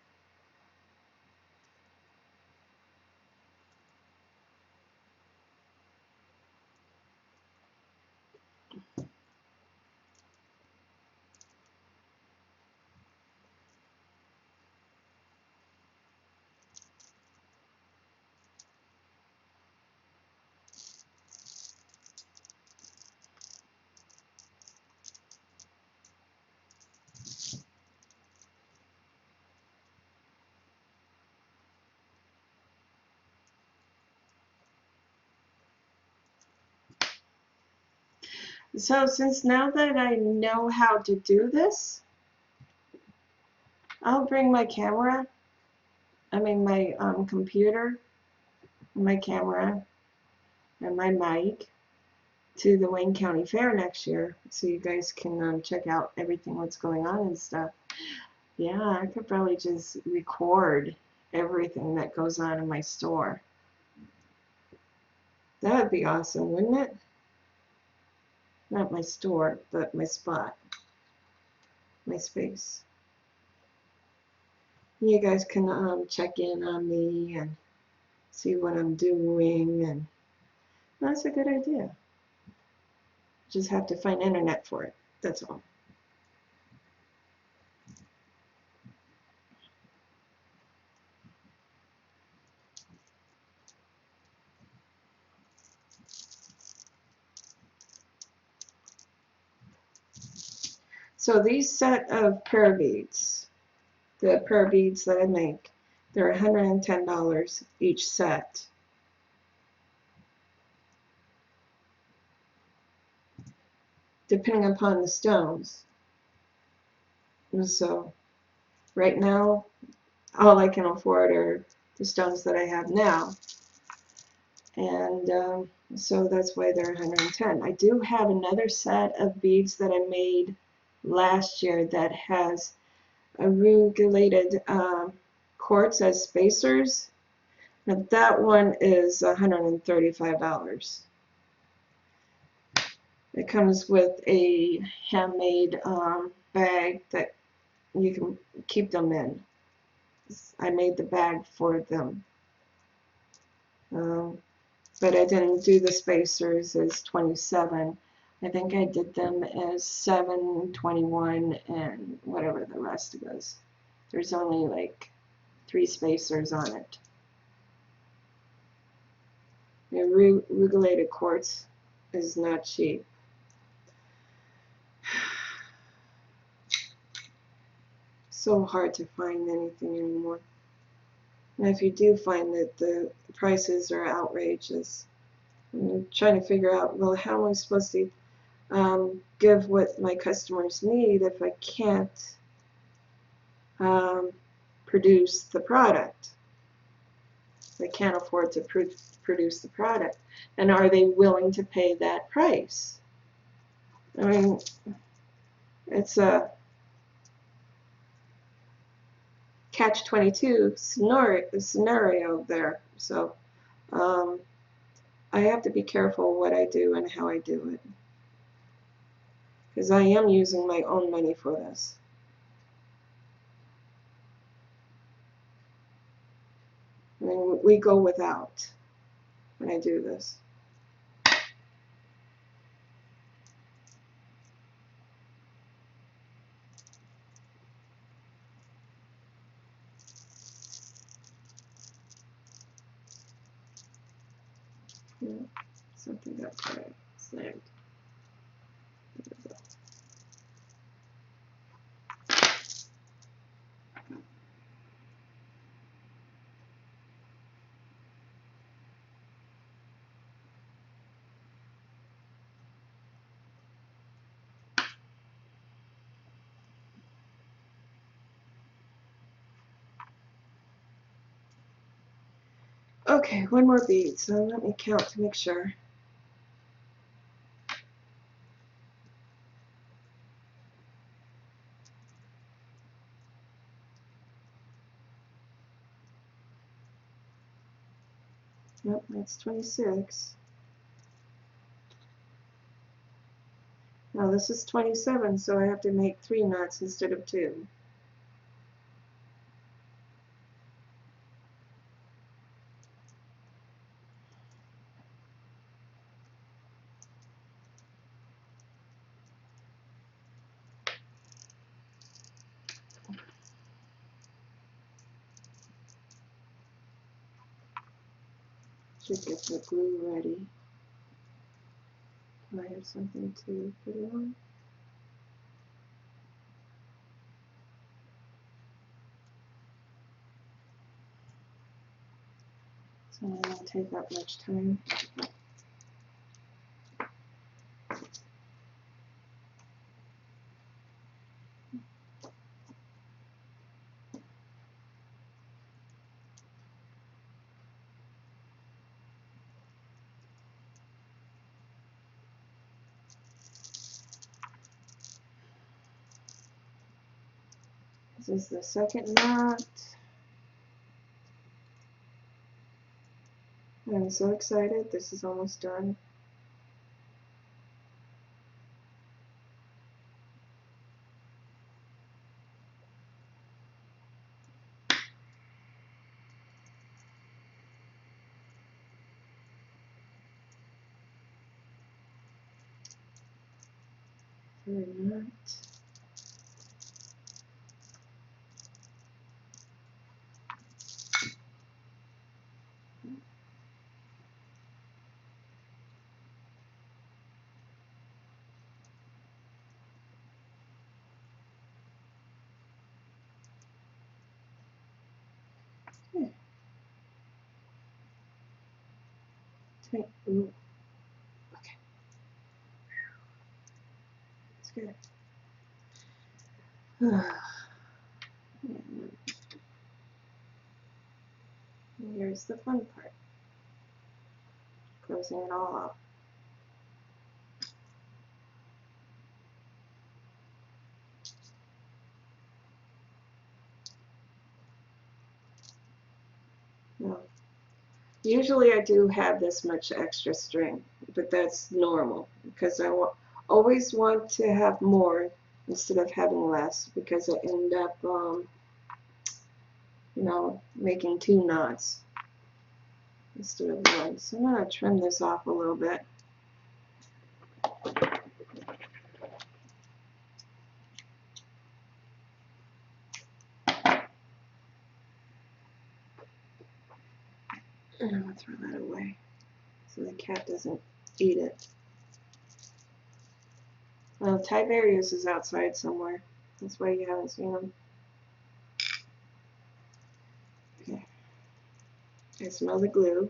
So since now that I know how to do this, I'll bring my camera, my computer, my camera, and my mic to the Wayne County Fair next year, so you guys can check out everything what's going on and stuff. Yeah, I could probably just record everything that goes on in my store. That would be awesome, wouldn't it? Not my store, but my spot, my space. You guys can check in on me and see what I'm doing, and that's a good idea. Just have to find internet for it, that's all. So these set of prayer beads, the prayer beads that I make, they're $110 each set. Depending upon the stones. And so right now, all I can afford are the stones that I have now. And so that's why they're $110. I do have another set of beads that I made last year that has arugulated quartz as spacers. Now that one is $135. It comes with a handmade bag that you can keep them in. I made the bag for them. But I didn't do the spacers as 27. I think I did them as 7, 21, and whatever the rest was. There's only like 3 spacers on it. The rugulated quartz is not cheap. So hard to find anything anymore. And if you do find that the prices are outrageous, I'm trying to figure out, well, how am I supposed to give what my customers need if I can't produce the product? They can't afford to produce the product. And are they willing to pay that price? I mean, it's a catch-22 scenario there. So I have to be careful what I do and how I do it, because I am using my own money for this. I mean, we go without when I do this. Yeah, something got slammed. There we go. Okay, one more bead, so let me count to make sure. Yep, that's 26. Now this is 27, so I have to make 3 knots instead of 2. Should get the glue ready. Do I have something to put it on? So it won't take that much time. This is the second knot. I'm so excited. This is almost done. Third knot. Ooh. Okay. That's good. And here's the fun part. Closing it all up. Now, usually I do have this much extra string, but that's normal because I always want to have more instead of having less, because I end up, you know, making 2 knots instead of 1. So I'm going to trim this off a little bit. And I'm going to throw that away so the cat doesn't eat it. Well, Tiberius is outside somewhere. That's why you haven't seen him. Okay. I smell the glue.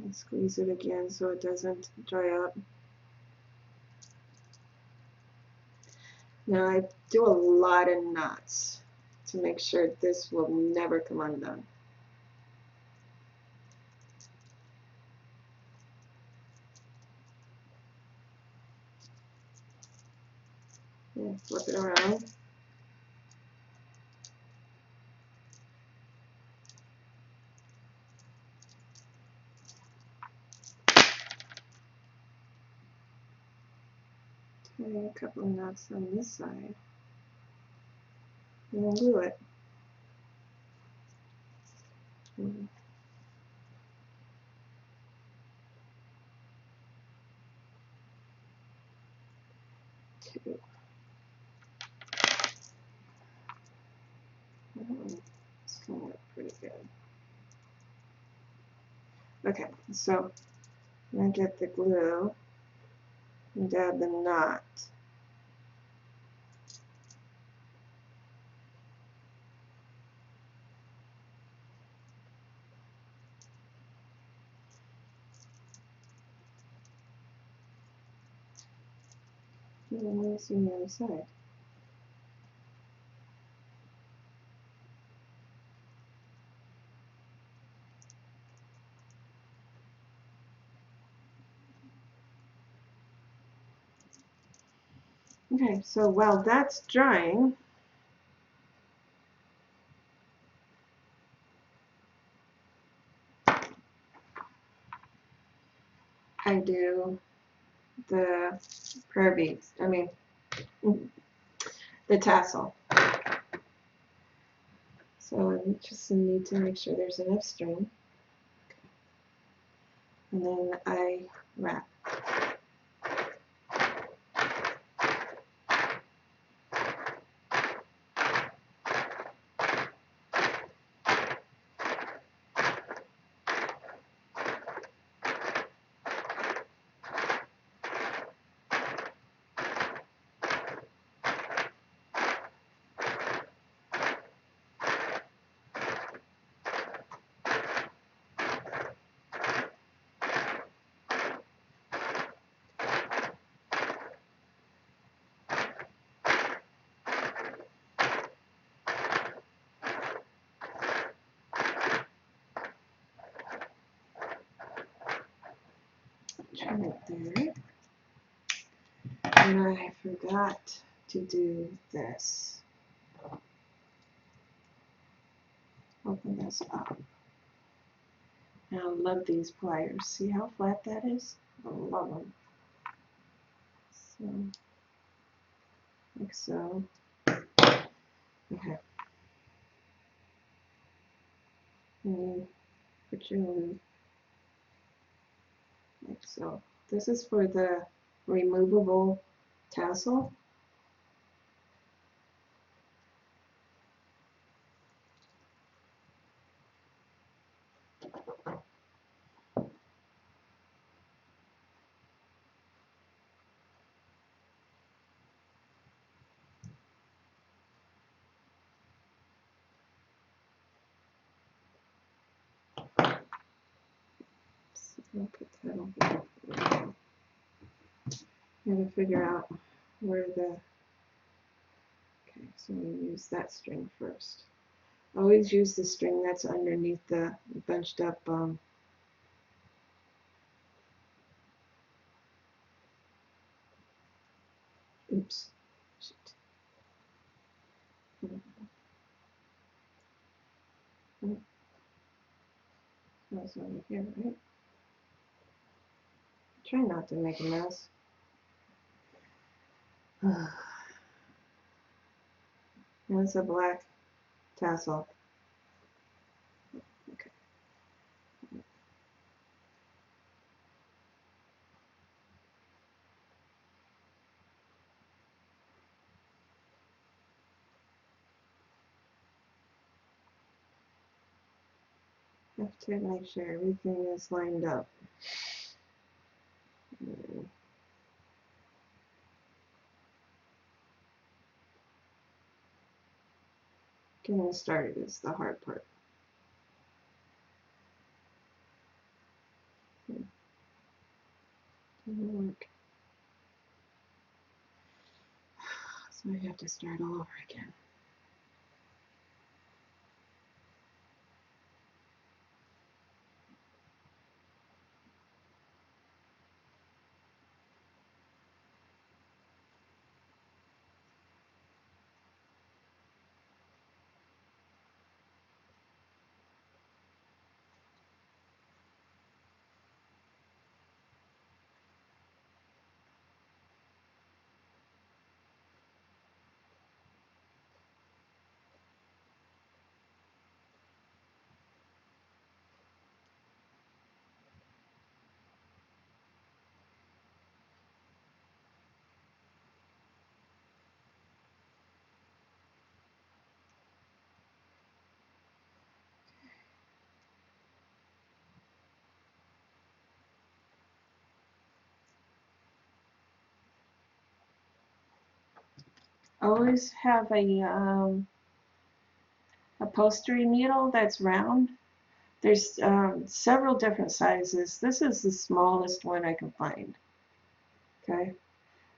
And squeeze it again so it doesn't dry up. Now I do a lot of knots to make sure this will never come undone. Yeah, flip it around. Okay, a couple of knots on this side. And then glue it. One, two. Oh, it's going to look pretty good. Okay, so I'm going to get the glue and dab the knot. And then let me see the other side. Okay, so while that's drying, I do the prayer beads. I mean, the tassel. So I just need to make sure there's enough string. And then I wrap. Trim it there. And I forgot to do this. Open this up. And I love these pliers. See how flat that is? I love them. So, like so. Okay. And you put your glue like so. This is for the removable tassel. So I'll put that over there. I'm going to figure out where the, okay, so we use that string first. Always use the string that's underneath the bunched up oops, shit. That's over here, right? Try not to make a mess. That's a black tassel. Okay. Have to make sure everything is lined up. Getting started is the hard part. Doesn't work. So I have to start all over again. always have a upholstery needle that's round. There's several different sizes. This is the smallest one I can find. Okay.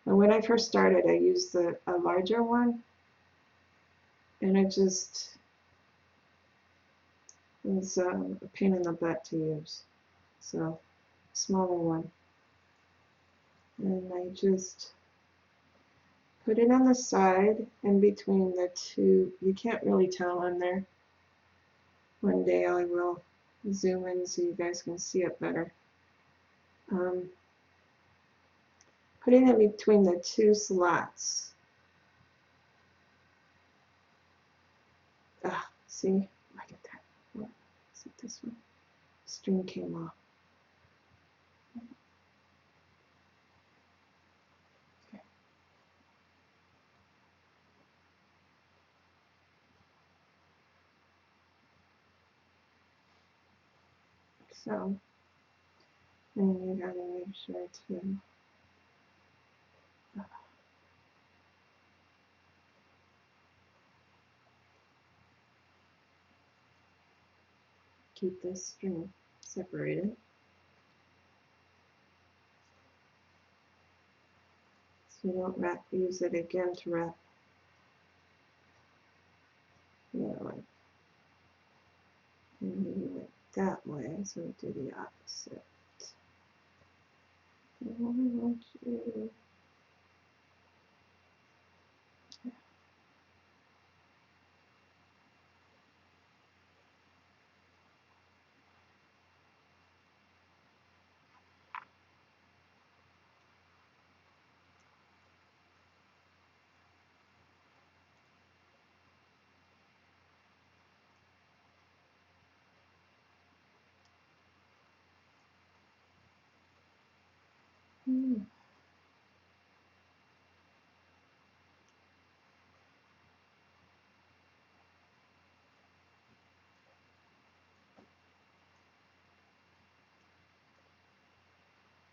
And when I first started, I used a larger one, and it just was a pain in the butt to use. So, smaller one. And I just put it on the side in between the two. You can't really tell on there. One day I will zoom in so you guys can see it better. Putting it between the two slots. Ah, see? Look at that. What? Is it this one? String came off. Okay. So, then you gotta make sure to keep this string separated. So you don't use it again to wrap the other one. And you went that way, so do the opposite. I want you.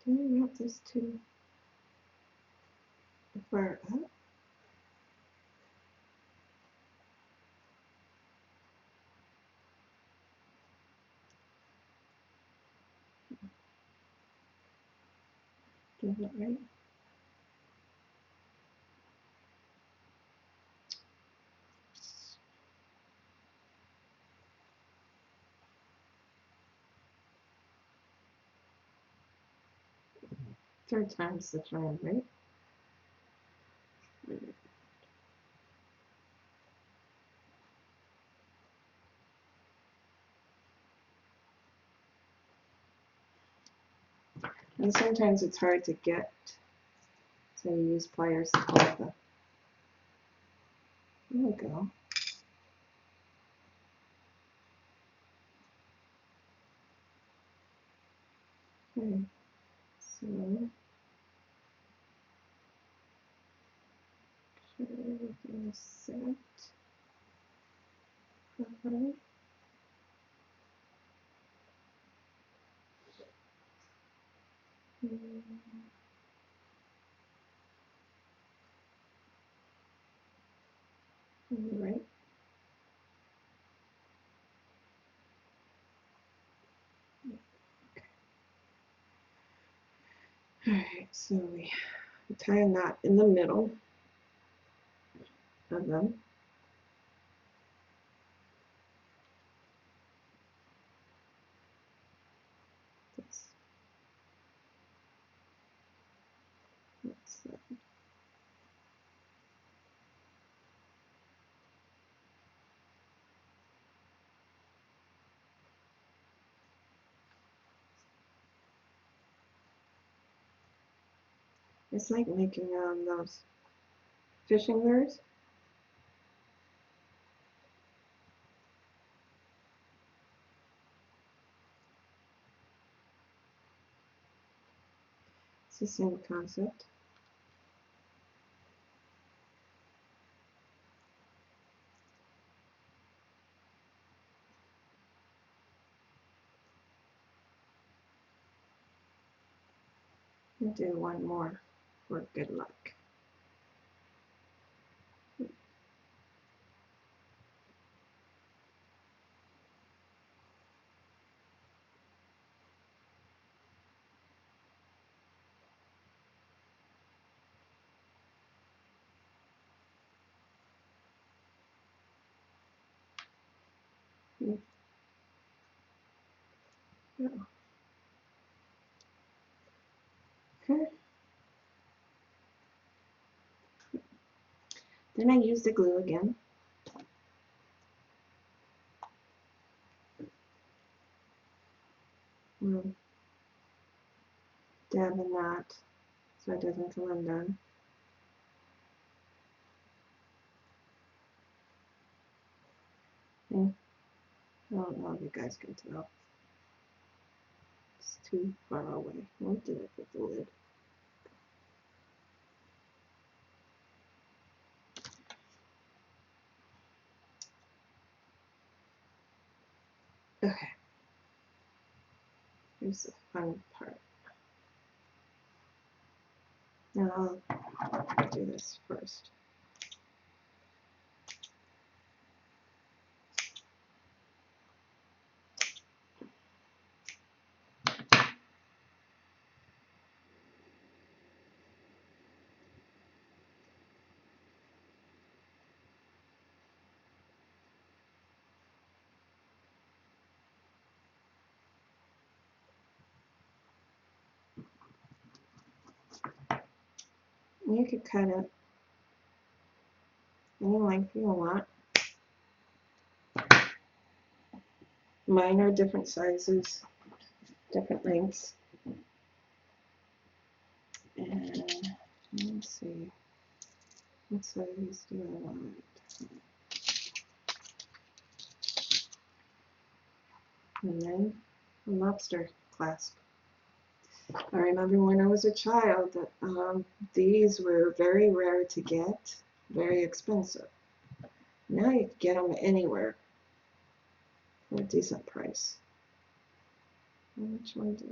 Do I wrap this too far up? Do that right? Third time's the charm, right? And sometimes it's hard to get, so you use pliers to hold the. There we go. Okay, so sure everything is set properly. All right. All right, so we tie a knot in the middle of them. It's like making those fishing lures. It's the same concept. We'll do one more for good luck. Yeah. Okay. Then I use the glue again. Dab in that so it doesn't come undone. Okay. I don't know if you guys can tell. It's too far away. What did I put the lid? Okay. Here's the fun part. Now I'll do this first. You could cut it any length you want. Mine are different sizes, different lengths. And let's see, what size do I want? And then a lobster clasp. I remember when I was a child that these were very rare to get, very expensive. Now you can get them anywhere for a decent price. Which one's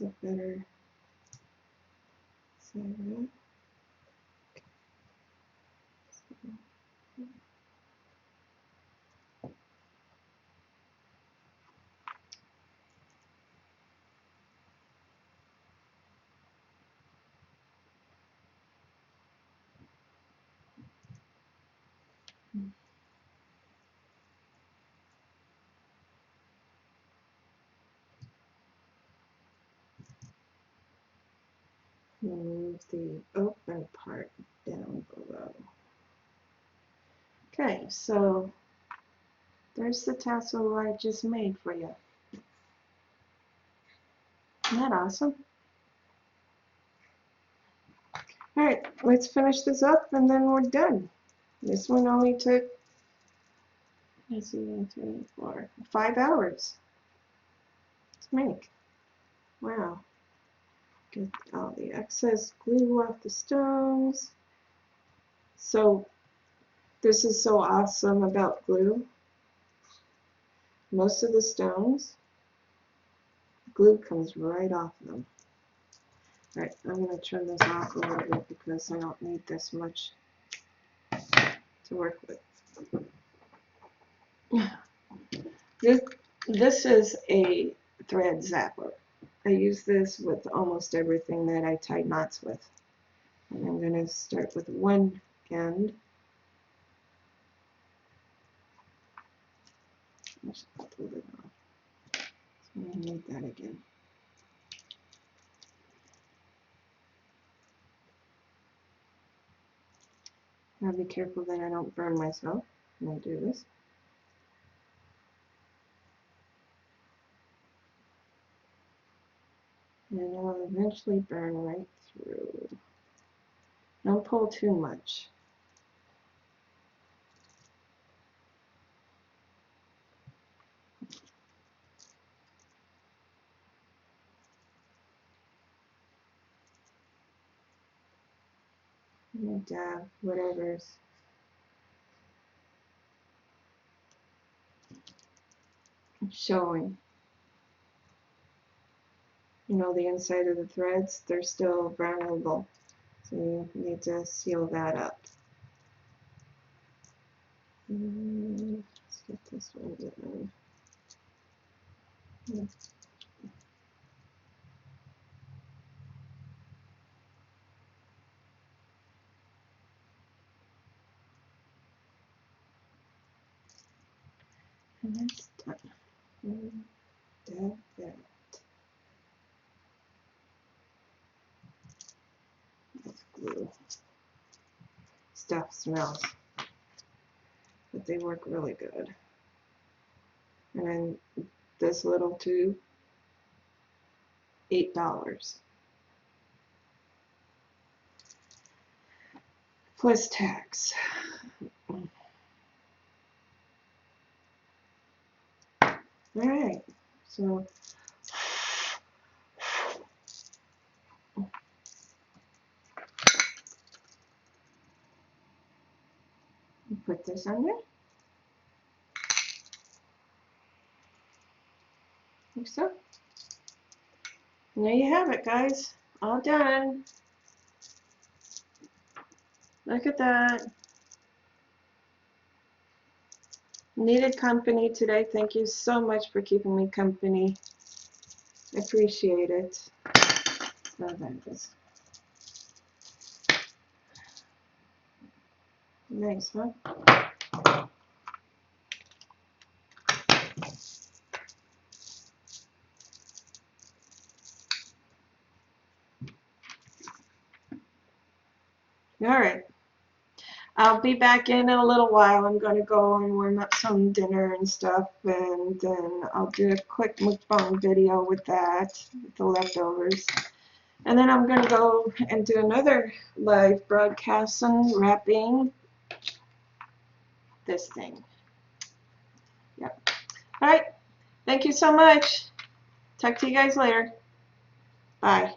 a better side? Move the open part down below. Okay, so there's the tassel I just made for you. Isn't that awesome? Alright, let's finish this up and then we're done. This one only took, let's see, 1, 2, 4, 5 hours to make. Wow. Get all the excess glue off the stones. So this is so awesome about glue. Most of the stones, glue comes right off them. Alright, I'm going to turn this off a little bit because I don't need this much to work with. This is a thread zapper. I use this with almost everything that I tie knots with. And I'm going to start with one end. I should pull it off. So I need that again. Now be careful that I don't burn myself when I do this. And it'll eventually burn right through. Don't pull too much. And dab whatever's showing. You know, the inside of the threads, they're still vulnerable. So you need to seal that up. Let's get this one done. And that's done. And dab that. That's glue. Stuff smells, but they work really good. And then this little tube, $8 plus tax. All right, so put this under. Like so. And there you have it, guys. All done. Look at that. Needed company today. Thank you so much for keeping me company. I appreciate it. So that is nice, huh? All right. I'll be back in a little while. I'm going to go and warm up some dinner and stuff, and then I'll do a quick mukbang video with that, with the leftovers. And then I'm going to go and do another live broadcast on wrapping this thing. Yep. All right. Thank you so much. Talk to you guys later. Bye.